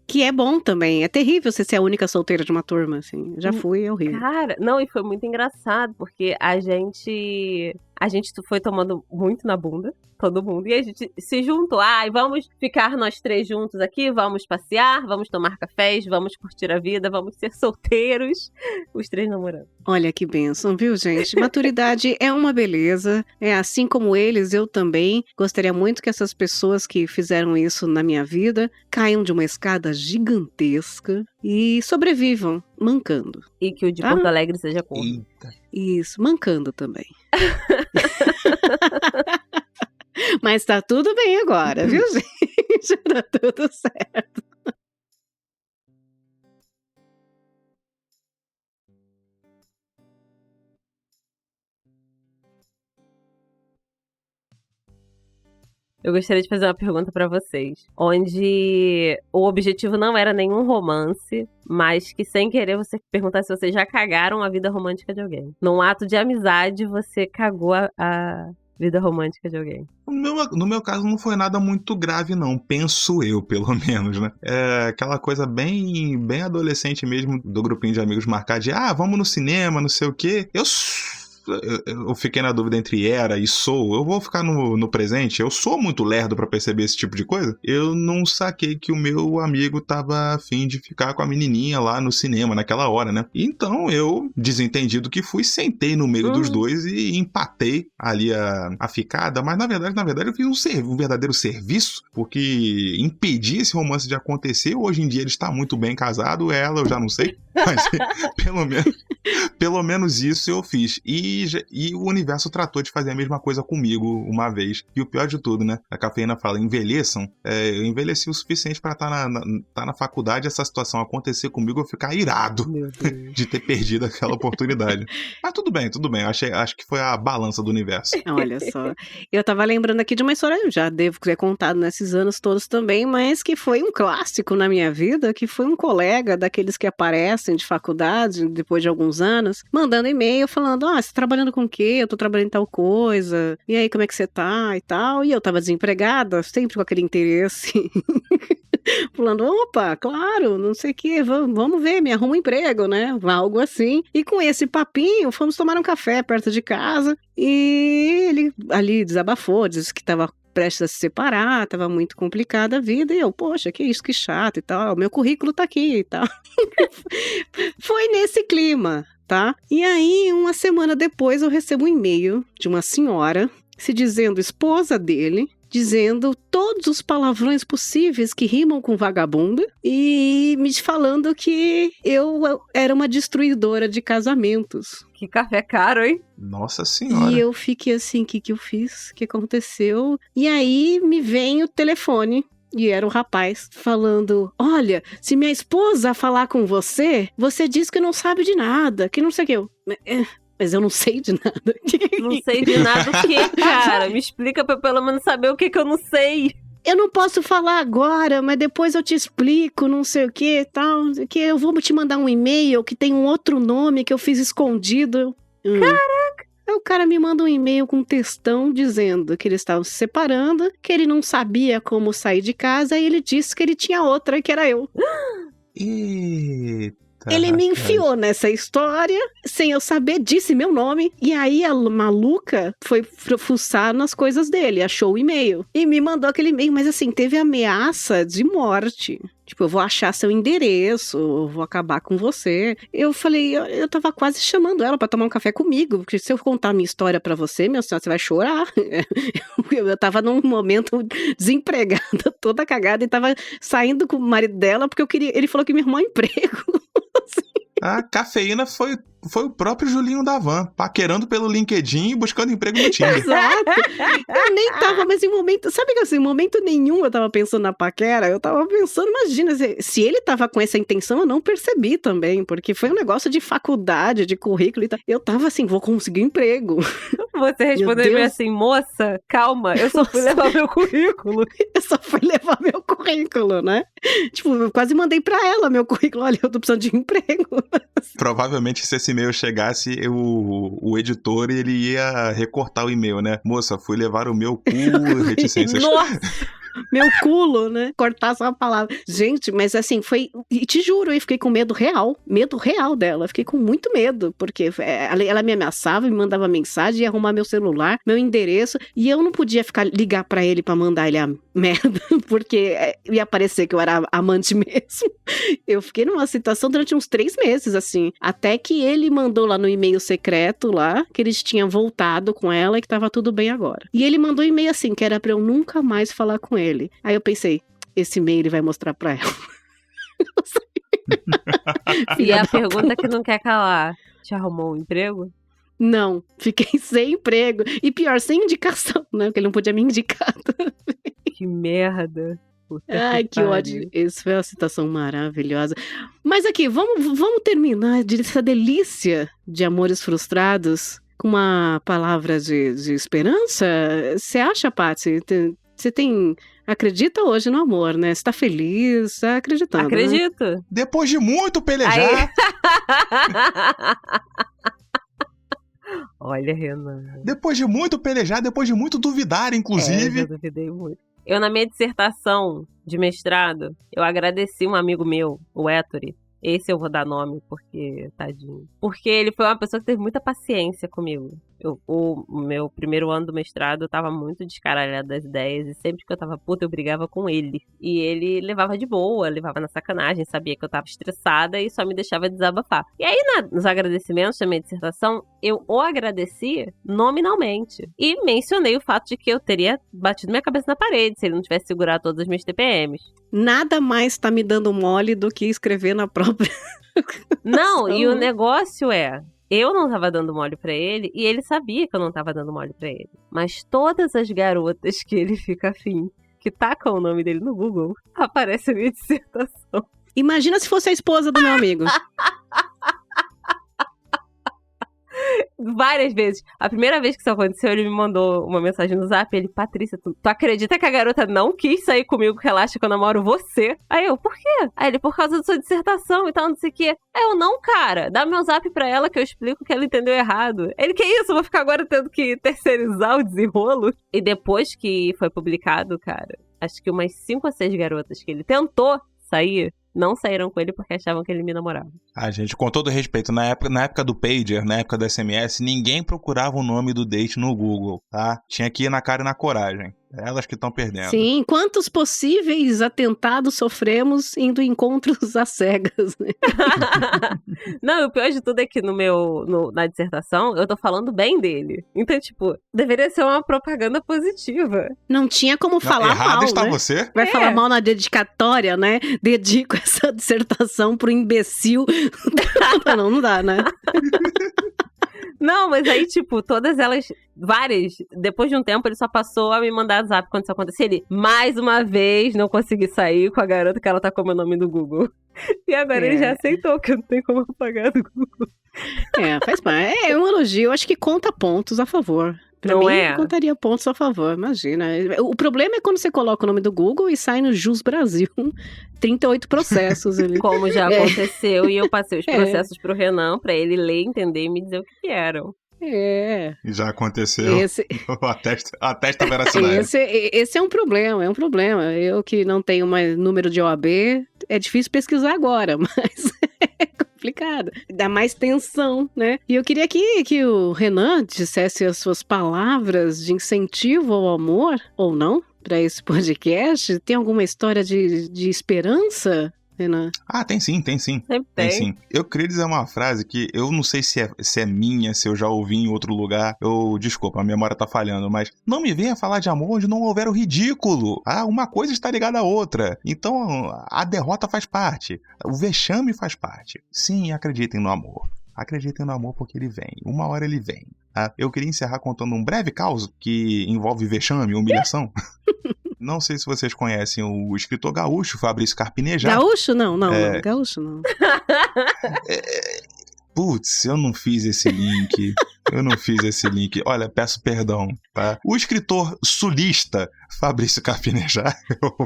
Que é bom também. É terrível você ser a única solteira de uma turma, assim. Já fui, é horrível. Cara, não, e foi muito engraçado, porque a gente foi tomando muito na bunda, todo mundo, e a gente se juntou. Vamos ficar nós 3 juntos aqui, vamos passear, vamos tomar cafés, vamos curtir a vida, vamos ser solteiros, os 3 namorando. Olha que bênção, viu, gente? Maturidade é uma beleza. É assim como eles, eu também gostaria muito que essas pessoas que fizeram isso na minha vida caiam de uma escada gigantesca e sobrevivam, mancando. E que o de Porto Alegre seja curto. Eita. Isso, mancando também. Mas tá tudo bem agora, viu, gente? Tá tudo certo. Eu gostaria de fazer uma pergunta pra vocês, onde o objetivo não era nenhum romance, mas que sem querer você perguntar se vocês já cagaram a vida romântica de alguém. Num ato de amizade, você cagou a vida romântica de alguém. No meu caso não foi nada muito grave não, penso eu, pelo menos, né? É aquela coisa bem adolescente mesmo, do grupinho de amigos marcar de vamos no cinema, não sei o quê. Eu eu fiquei na dúvida entre era e sou. Eu vou ficar no presente. Eu sou muito lerdo pra perceber esse tipo de coisa. Eu não saquei que o meu amigo tava afim de ficar com a menininha lá no cinema naquela hora, né? Então eu, desentendido que fui, sentei no meio dos dois e empatei ali a ficada. Mas na verdade eu fiz um verdadeiro serviço, porque impedir esse romance de acontecer. Hoje em dia ele está muito bem casado, ela eu já não sei, mas pelo menos isso eu fiz. E o universo tratou de fazer a mesma coisa comigo uma vez. E o pior de tudo, né? A Cafeína fala, envelheçam. Eu envelheci o suficiente pra estar na faculdade, essa situação acontecer comigo, eu ficar irado de ter perdido aquela oportunidade. Mas tudo bem. Acho que foi a balança do universo. Olha só. Eu tava lembrando aqui de uma história, eu já devo ter contado nesses anos todos também, mas que foi um clássico na minha vida, que foi um colega daqueles que aparecem de faculdade, depois de alguns anos, mandando e-mail falando, você tá trabalhando com o quê? Eu tô trabalhando em tal coisa. E aí, como é que você tá? E tal. E eu tava desempregada, sempre com aquele interesse. Falando, opa, claro, não sei o que, vamos ver, me arruma um emprego, né? Algo assim. E com esse papinho, fomos tomar um café perto de casa. E ele ali desabafou, disse que tava prestes a se separar, tava muito complicada a vida, e eu, poxa, que isso, que chato e tal, meu currículo tá aqui e tal. Foi nesse clima, tá? E aí, uma semana depois, eu recebo um e-mail de uma senhora, se dizendo esposa dele, dizendo todos os palavrões possíveis que rimam com vagabunda e me falando que eu era uma destruidora de casamentos. Que café caro, hein? Nossa Senhora. E eu fiquei assim, o que eu fiz? O que aconteceu? E aí me vem o telefone. E era um rapaz falando, olha, se minha esposa falar com você, você diz que não sabe de nada, que não sei o que. Mas eu não sei de nada. Não sei de nada o que, cara? Me explica pra eu pelo menos saber o que eu não sei. Eu não posso falar agora, mas depois eu te explico, não sei o que e tal. Que eu vou te mandar um e-mail que tem um outro nome que eu fiz escondido. Caraca! Aí o cara me manda um e-mail com um textão dizendo que eles estavam se separando, que ele não sabia como sair de casa, e ele disse que ele tinha outra, que era eu. Eita. Ele me enfiou nessa história, sem eu saber, disse meu nome, e aí a maluca foi fuçar nas coisas dele, achou o e-mail, e me mandou aquele e-mail, mas assim, teve ameaça de morte. Tipo, eu vou achar seu endereço, eu vou acabar com você. Eu falei, eu tava quase chamando ela pra tomar um café comigo, porque se eu contar a minha história pra você, minha senhora, você vai chorar. Eu tava num momento desempregada, toda cagada, e tava saindo com o marido dela, porque ele falou que me arrumou um emprego. A Cafeína foi o próprio Julinho da Van, paquerando pelo LinkedIn e buscando emprego no Tinder. Exato. Eu nem tava, mas em momento... Sabe que assim, em momento nenhum eu tava pensando na paquera, eu tava pensando, imagina, se ele tava com essa intenção, eu não percebi também, porque foi um negócio de faculdade, de currículo e tal. Eu tava assim, vou conseguir um emprego. Você respondeu assim, moça, calma, eu só fui levar meu currículo. Eu só fui levar meu currículo, né? Tipo, eu quase mandei pra ela meu currículo, olha, eu tô precisando de emprego. Provavelmente se esse e-mail chegasse, o editor, ele ia recortar o e-mail, né? Moça, fui levar o meu cu, reticências. Nossa! Meu culo, né? Cortar só a palavra. Gente, mas assim, foi... E te juro, eu fiquei com medo real dela. Fiquei com muito medo, porque ela me ameaçava, me mandava mensagem, ia arrumar meu celular, meu endereço, e eu não podia ligar pra ele pra mandar ele a merda, porque ia parecer que eu era amante mesmo. Eu fiquei numa situação durante uns 3 meses, assim, até que ele mandou lá no e-mail secreto lá, que eles tinham voltado com ela e que tava tudo bem agora. E ele mandou um e-mail assim, que era pra eu nunca mais falar com ele. Aí eu pensei, esse e-mail ele vai mostrar pra ela. E a pergunta que não quer calar, te arrumou um emprego? Não, fiquei sem emprego. E pior, sem indicação, né? Porque ele não podia me indicar. Que merda. Ai, que ódio. Isso foi uma situação maravilhosa. Mas aqui, vamos terminar dessa delícia de amores frustrados com uma palavra de esperança? Você acha, Paty? Você acredita hoje no amor, né? Você tá feliz, tá acreditando, Acredito. Né? Depois de muito pelejar... Olha, Renan. Depois de muito pelejar, depois de muito duvidar, inclusive... Eu duvidei muito. Eu, na minha dissertação de mestrado, eu agradeci um amigo meu, o Ettore. Esse eu vou dar nome, porque, tadinho. Porque ele foi uma pessoa que teve muita paciência comigo. O meu primeiro ano do mestrado, eu tava muito descaralhada das ideias. E sempre que eu tava puta, eu brigava com ele. E ele levava de boa, levava na sacanagem. Sabia que eu tava estressada e só me deixava desabafar. E aí, nos agradecimentos da minha dissertação, eu o agradeci nominalmente. E mencionei o fato de que eu teria batido minha cabeça na parede se ele não tivesse segurado todas as minhas TPMs. Nada mais tá me dando mole do que escrever na própria... Não, e o negócio é... Eu não tava dando mole pra ele e ele sabia que eu não tava dando mole pra ele. Mas todas as garotas que ele fica afim, que tacam o nome dele no Google, aparece a minha dissertação. Imagina se fosse a esposa do meu amigo. Várias vezes. A primeira vez que isso aconteceu, ele me mandou uma mensagem no Zap. Ele, Patrícia, tu acredita que a garota não quis sair comigo porque ela acha que eu namoro você? Aí eu, por quê? Aí ele, por causa da sua dissertação e tal, não sei o quê. Aí eu, não, cara, dá meu Zap pra ela que eu explico que ela entendeu errado. Ele, que isso? Eu vou ficar agora tendo que terceirizar o desenrolo? E depois que foi publicado, cara, acho que umas 5 ou 6 garotas que ele tentou sair, não saíram com ele porque achavam que ele me namorava. Gente, com todo respeito, na época do pager, na época do SMS, ninguém procurava o nome do date no Google, tá? Tinha que ir na cara e na coragem. Elas que estão perdendo. Sim, quantos possíveis atentados sofremos indo em encontros às cegas, né? Não, o pior de tudo é que na dissertação, eu tô falando bem dele. Então, tipo, deveria ser uma propaganda positiva. Não tinha como falar errado mal, está né? você? Vai falar mal na dedicatória, né? Dedico essa dissertação pro imbecil. Não dá, né? Não, mas aí, tipo, todas elas, várias, depois de um tempo, ele só passou a me mandar zap quando isso acontecia. Ele, mais uma vez, não consegui sair com a garota que ela tá com o meu nome do Google. E agora ele já aceitou que eu não tenho como apagar do Google. Faz parte. É um elogio, eu acho que conta pontos a favor. Pra mim, contaria pontos a favor, imagina. O problema é quando você coloca o nome do Google e sai no Jus Brasil 38 processos ali. Como já aconteceu, e eu passei os processos pro Renan pra ele ler, entender e me dizer o que eram. Já aconteceu. Atesta a veracidade. Esse é um problema. Eu que não tenho mais número de OAB, é difícil pesquisar agora, mas é complicado. Dá mais tensão, né? E eu queria que o Renan dissesse as suas palavras de incentivo ao amor, ou não, para esse podcast. Tem alguma história de esperança, Renan? Tem sim. Tem sim. Eu queria dizer uma frase que eu não sei se é minha, se eu já ouvi em outro lugar. Desculpa, a memória tá falhando, mas não me venha falar de amor onde não houver o ridículo. Uma coisa está ligada à outra. Então, a derrota faz parte. O vexame faz parte. Sim, acreditem no amor. Acreditem no amor porque ele vem. Uma hora ele vem. Eu queria encerrar contando um breve caos que envolve vexame e humilhação. Não sei se vocês conhecem o escritor gaúcho, Fabrício Carpinejar. Gaúcho? Não. Gaúcho não. Putz, eu não fiz esse link. Olha, peço perdão, tá? O escritor sulista Fabrício Carpinejar, eu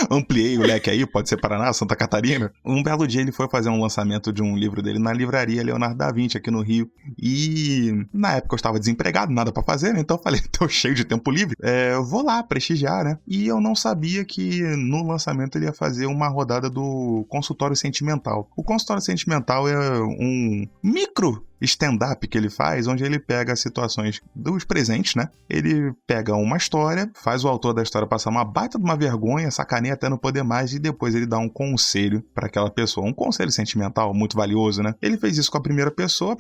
ampliei o leque aí, pode ser Paraná, Santa Catarina. Um belo dia ele foi fazer um lançamento de um livro dele na livraria Leonardo da Vinci, aqui no Rio. E na época eu estava desempregado, nada pra fazer, né? Então eu falei, tô cheio de tempo livre, eu vou lá prestigiar, né? E eu não sabia que no lançamento ele ia fazer uma rodada do Consultório Sentimental. O Consultório Sentimental é um micro stand-up que ele faz, onde ele pega situações dos presentes, né? Ele pega uma história, faz o autor da história passar uma baita de uma vergonha, sacaneia até não poder mais, e depois ele dá um conselho para aquela pessoa. Um conselho sentimental muito valioso, né? Ele fez isso com a primeira pessoa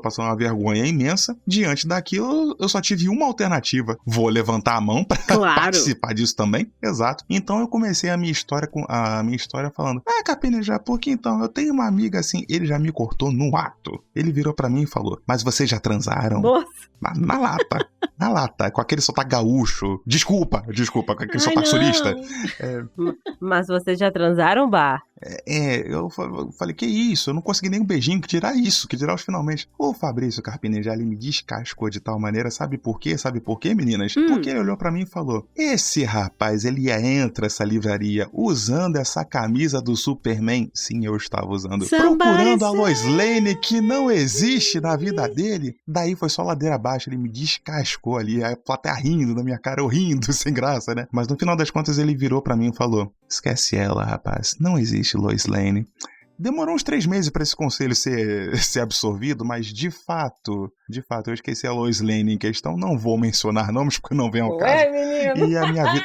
passou uma vergonha imensa. Diante daquilo, eu só tive uma alternativa. Vou levantar a mão para participar disso também. Exato. Então eu comecei a minha história falando, Carpinejar, porque então, eu tenho uma amiga assim, ele já me cortou no ato. Ele virou pra mim e falou, mas vocês já transaram? Nossa. Na lata, com aquele sotaque gaúcho. Desculpa, com aquele sotaque sulista. Mas vocês já transaram, Bar? Eu falei, que isso? Eu não consegui nem um beijinho, que dirá os finalmente. O Fabrício Carpinejar, ele me descascou de tal maneira, sabe por quê? Sabe por quê, meninas? Porque ele olhou pra mim e falou, esse rapaz, ele entra essa livraria usando essa camisa do Superman. Sim, eu estava usando. Procurando a Lois Lane, que não existe na vida dele. Daí foi só ladeira abaixo, ele me descascou ali, a plateia rindo na minha cara, eu rindo, sem graça, né? Mas no final das contas ele virou pra mim e falou, esquece ela, rapaz, não existe Lois Lane. Demorou uns 3 meses pra esse conselho ser absorvido, mas de fato, eu esqueci a Lois Lane em questão, não vou mencionar nomes porque não vem ao caso. Menino?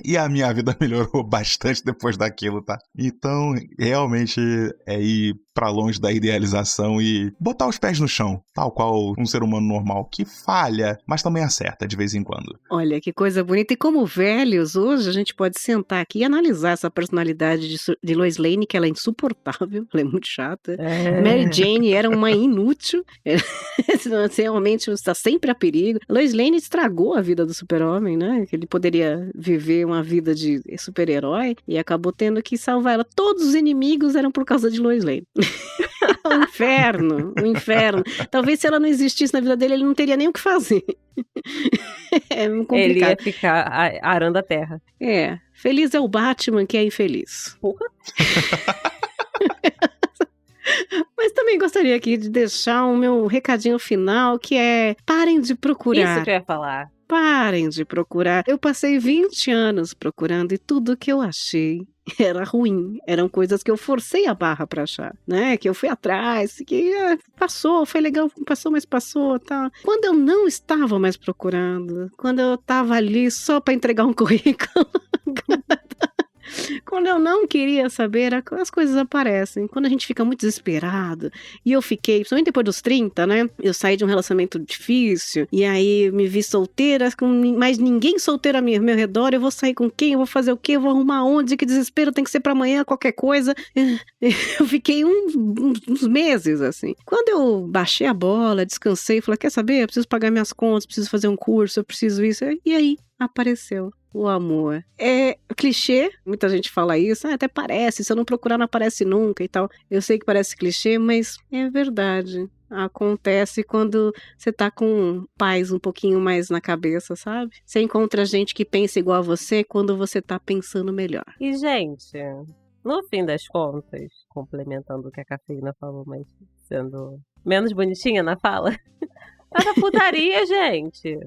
E a minha vida melhorou bastante depois daquilo, tá? Então, realmente, é ir pra longe da idealização e botar os pés no chão, tal qual um ser humano normal, que falha, mas também acerta de vez em quando. Olha, que coisa bonita. E como velhos, hoje a gente pode sentar aqui e analisar essa personalidade de Lois Lane, que ela é insuportável, ela é muito chata. Mary Jane era uma inútil, realmente está sempre a perigo. Lois Lane estragou a vida do super-homem, né? Que ele poderia viver uma vida de super-herói e acabou tendo que salvar ela. Todos os inimigos eram por causa de Lois Lane. O inferno. Talvez se ela não existisse na vida dele, ele não teria nem o que fazer. É complicado. Ele ia ficar arando a terra. Feliz é o Batman que é infeliz. Porra. Mas também gostaria aqui de deixar o meu recadinho final, que é: parem de procurar. Isso que eu ia falar. Parem de procurar. Eu passei 20 anos procurando e tudo que eu achei era ruim. Eram coisas que eu forcei a barra pra achar, né? Que eu fui atrás, que passou, foi legal, passou, tá. Quando eu não estava mais procurando, quando eu tava ali só pra entregar um currículo, quando eu não queria saber, as coisas aparecem. Quando a gente fica muito desesperado, e eu fiquei, principalmente depois dos 30, né? Eu saí de um relacionamento difícil, e aí me vi solteira, com mais ninguém solteiro ao meu redor. Eu vou sair com quem? Eu vou fazer o quê? Eu vou arrumar onde? Que desespero, tem que ser pra amanhã, qualquer coisa. Eu fiquei uns meses, assim. Quando eu baixei a bola, descansei, falei, quer saber? Eu preciso pagar minhas contas, preciso fazer um curso, eu preciso isso. E aí, apareceu o amor. É clichê, muita gente fala isso, até parece, se eu não procurar não aparece nunca e tal. Eu sei que parece clichê, mas é verdade. Acontece quando você tá com paz um pouquinho mais na cabeça, sabe? Você encontra gente que pensa igual a você quando você tá pensando melhor. E, gente, no fim das contas, complementando o que a Cafeína falou, mas sendo menos bonitinha na fala, tá na putaria, gente.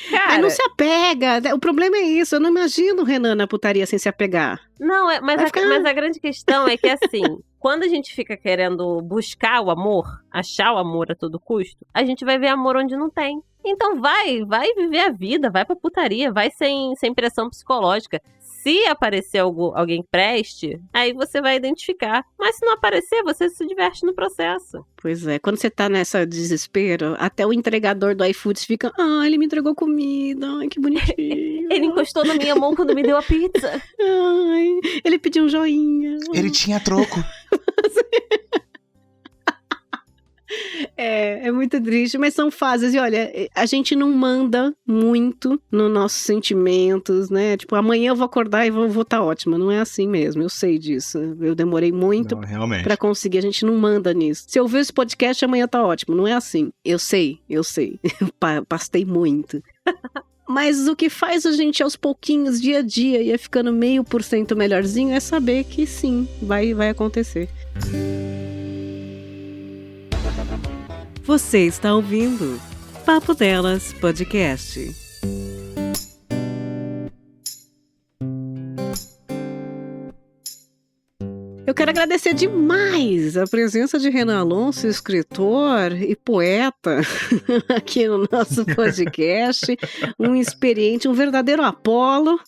Cara, mas não se apega. O problema é isso. Eu não imagino o Renan na putaria sem se apegar. Não, mas a grande questão é que, assim, quando a gente fica querendo buscar o amor, achar o amor a todo custo, a gente vai ver amor onde não tem. Então vai viver a vida, vai pra putaria, vai sem pressão psicológica. Se aparecer alguém que preste, aí você vai identificar. Mas se não aparecer, você se diverte no processo. Pois é, quando você tá nessa desespero, até o entregador do iFood fica, ele me entregou comida, ai, que bonitinho. Ele encostou na minha mão quando me deu a pizza. Ai, ele pediu um joinha. Ele tinha troco. É muito triste, mas são fases. E olha, a gente não manda muito nos nossos sentimentos, né? Tipo, amanhã eu vou acordar e vou estar ótima. Não é assim mesmo, eu sei disso. Eu demorei muito pra conseguir, a gente não manda nisso. Se eu ver esse podcast, amanhã tá ótimo. Não é assim. Eu sei. Eu pastei muito. Mas o que faz a gente aos pouquinhos, dia a dia, e ficando 0,5% melhorzinho, é saber que sim, vai acontecer. Você está ouvindo Papo Delas Podcast. Eu quero agradecer demais a presença de Renan Alonso, escritor e poeta, aqui no nosso podcast. Um experiente, um verdadeiro Apolo.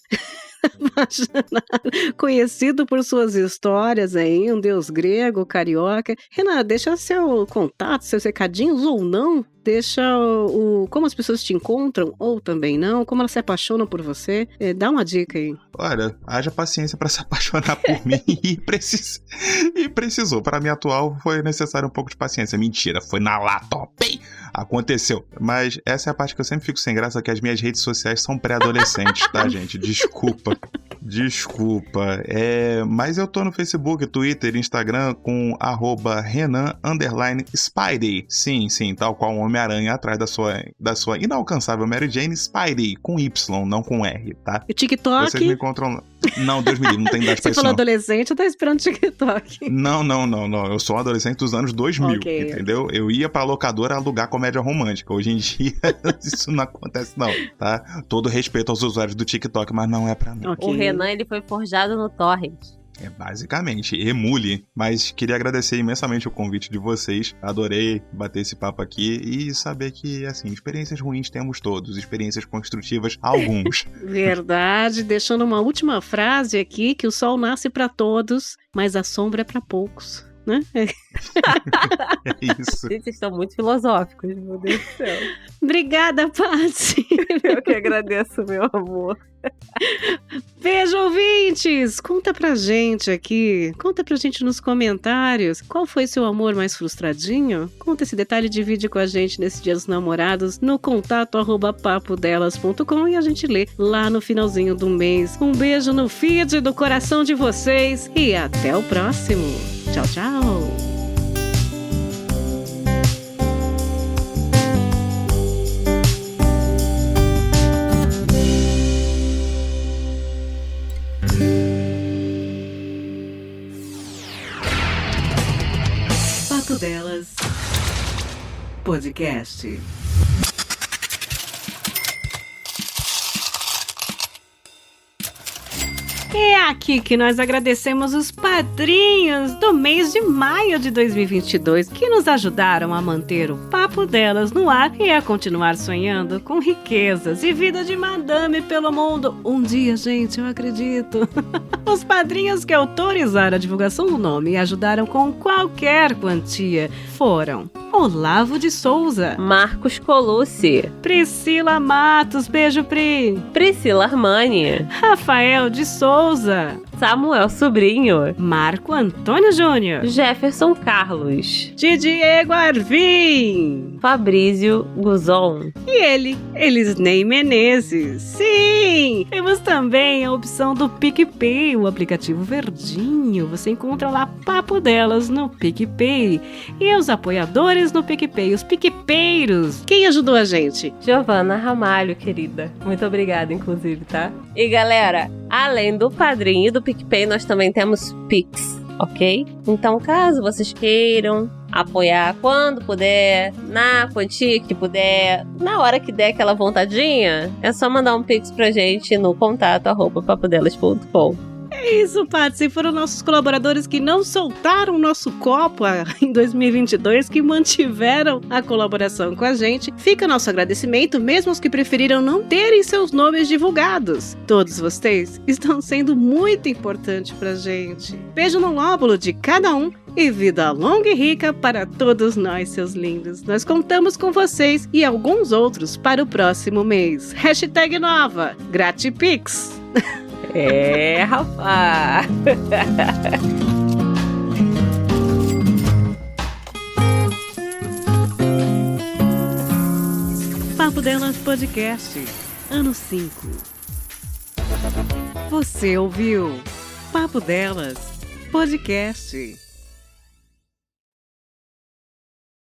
Conhecido por suas histórias aí, um deus grego, carioca. Renan, deixa seu contato, seus recadinhos ou não. Deixa como as pessoas te encontram ou também não, como elas se apaixonam por você. Dá uma dica aí. Olha, haja paciência pra se apaixonar por mim e precisou. Para mim atual foi necessário um pouco de paciência. Mentira, foi na lata, aconteceu. Mas essa é a parte que eu sempre fico sem graça, que as minhas redes sociais são pré-adolescentes, tá, gente? Desculpa. Mas eu tô no Facebook, Twitter, Instagram com @Renan_Spidey. Sim, tal qual um Homem-Aranha atrás da sua inalcançável Mary Jane, Spidey, com Y, não com R, tá? E TikTok? Vocês me encontram lá. Não, Deus me livre, não tem idade pra isso. Você falou adolescente, eu tô esperando TikTok. Não. Eu sou um adolescente dos anos 2000, entendeu? Eu ia pra locadora alugar comédia romântica. Hoje em dia, isso não acontece não, tá? Todo respeito aos usuários do TikTok, mas não é pra mim. O Renan, ele foi forjado no Torrent. É basicamente, emule. Mas queria agradecer imensamente o convite de vocês. Adorei bater esse papo aqui e saber que, assim, experiências ruins temos todos, experiências construtivas, alguns. Verdade. Deixando uma última frase aqui, que o sol nasce para todos, mas a sombra é para poucos. Né? É isso. Gente, vocês estão muito filosóficos, meu Deus do céu. Obrigada, Paty. Eu que agradeço, meu amor. Beijo, ouvintes! Conta pra gente aqui, conta pra gente nos comentários, qual foi seu amor mais frustradinho? Conta esse detalhe, divide com a gente nesse Dia dos Namorados no contato@papodelas.com e a gente lê lá no finalzinho do mês. Um beijo no feed do coração de vocês e até o próximo. Tchau, tchau! Papo Delas Podcast. É aqui que nós agradecemos os padrinhos do mês de maio de 2022 que nos ajudaram a manter o Papo Delas no ar e a continuar sonhando com riquezas e vida de madame pelo mundo. Um dia, gente, eu acredito. Os padrinhos que autorizaram a divulgação do nome e ajudaram com qualquer quantia foram Olavo de Souza, Marcos Colucci, Priscila Matos, beijo Pri, Priscila Armani, Rafael de Souza, Samuel Sobrinho, Marco Antônio Júnior, Jefferson Carlos, Diego Arvim, Fabrício Guzon e ele, Elisnei Menezes. Sim! Temos também a opção do PicPay, o aplicativo verdinho. Você encontra lá Papo Delas no PicPay. E os apoiadores no PicPay, os PicPeiros. Quem ajudou a gente? Giovana Ramalho, querida. Muito obrigada, inclusive, tá? E galera, além do padrinho e do PicPay, nós também temos Pix, ok? Então, caso vocês queiram apoiar quando puder, na quantia que puder, na hora que der aquela vontadinha, é só mandar um Pix pra gente no contato@papodelas.com. É isso, Paty. Foram nossos colaboradores que não soltaram o nosso copo em 2022, que mantiveram a colaboração com a gente. Fica nosso agradecimento, mesmo os que preferiram não terem seus nomes divulgados. Todos vocês estão sendo muito importantes pra gente. Beijo no lóbulo de cada um e vida longa e rica para todos nós, seus lindos. Nós contamos com vocês e alguns outros para o próximo mês. Hashtag nova, Gratipix. É, rapaz! Papo Delas Podcast, ano 5. Você ouviu Papo Delas Podcast.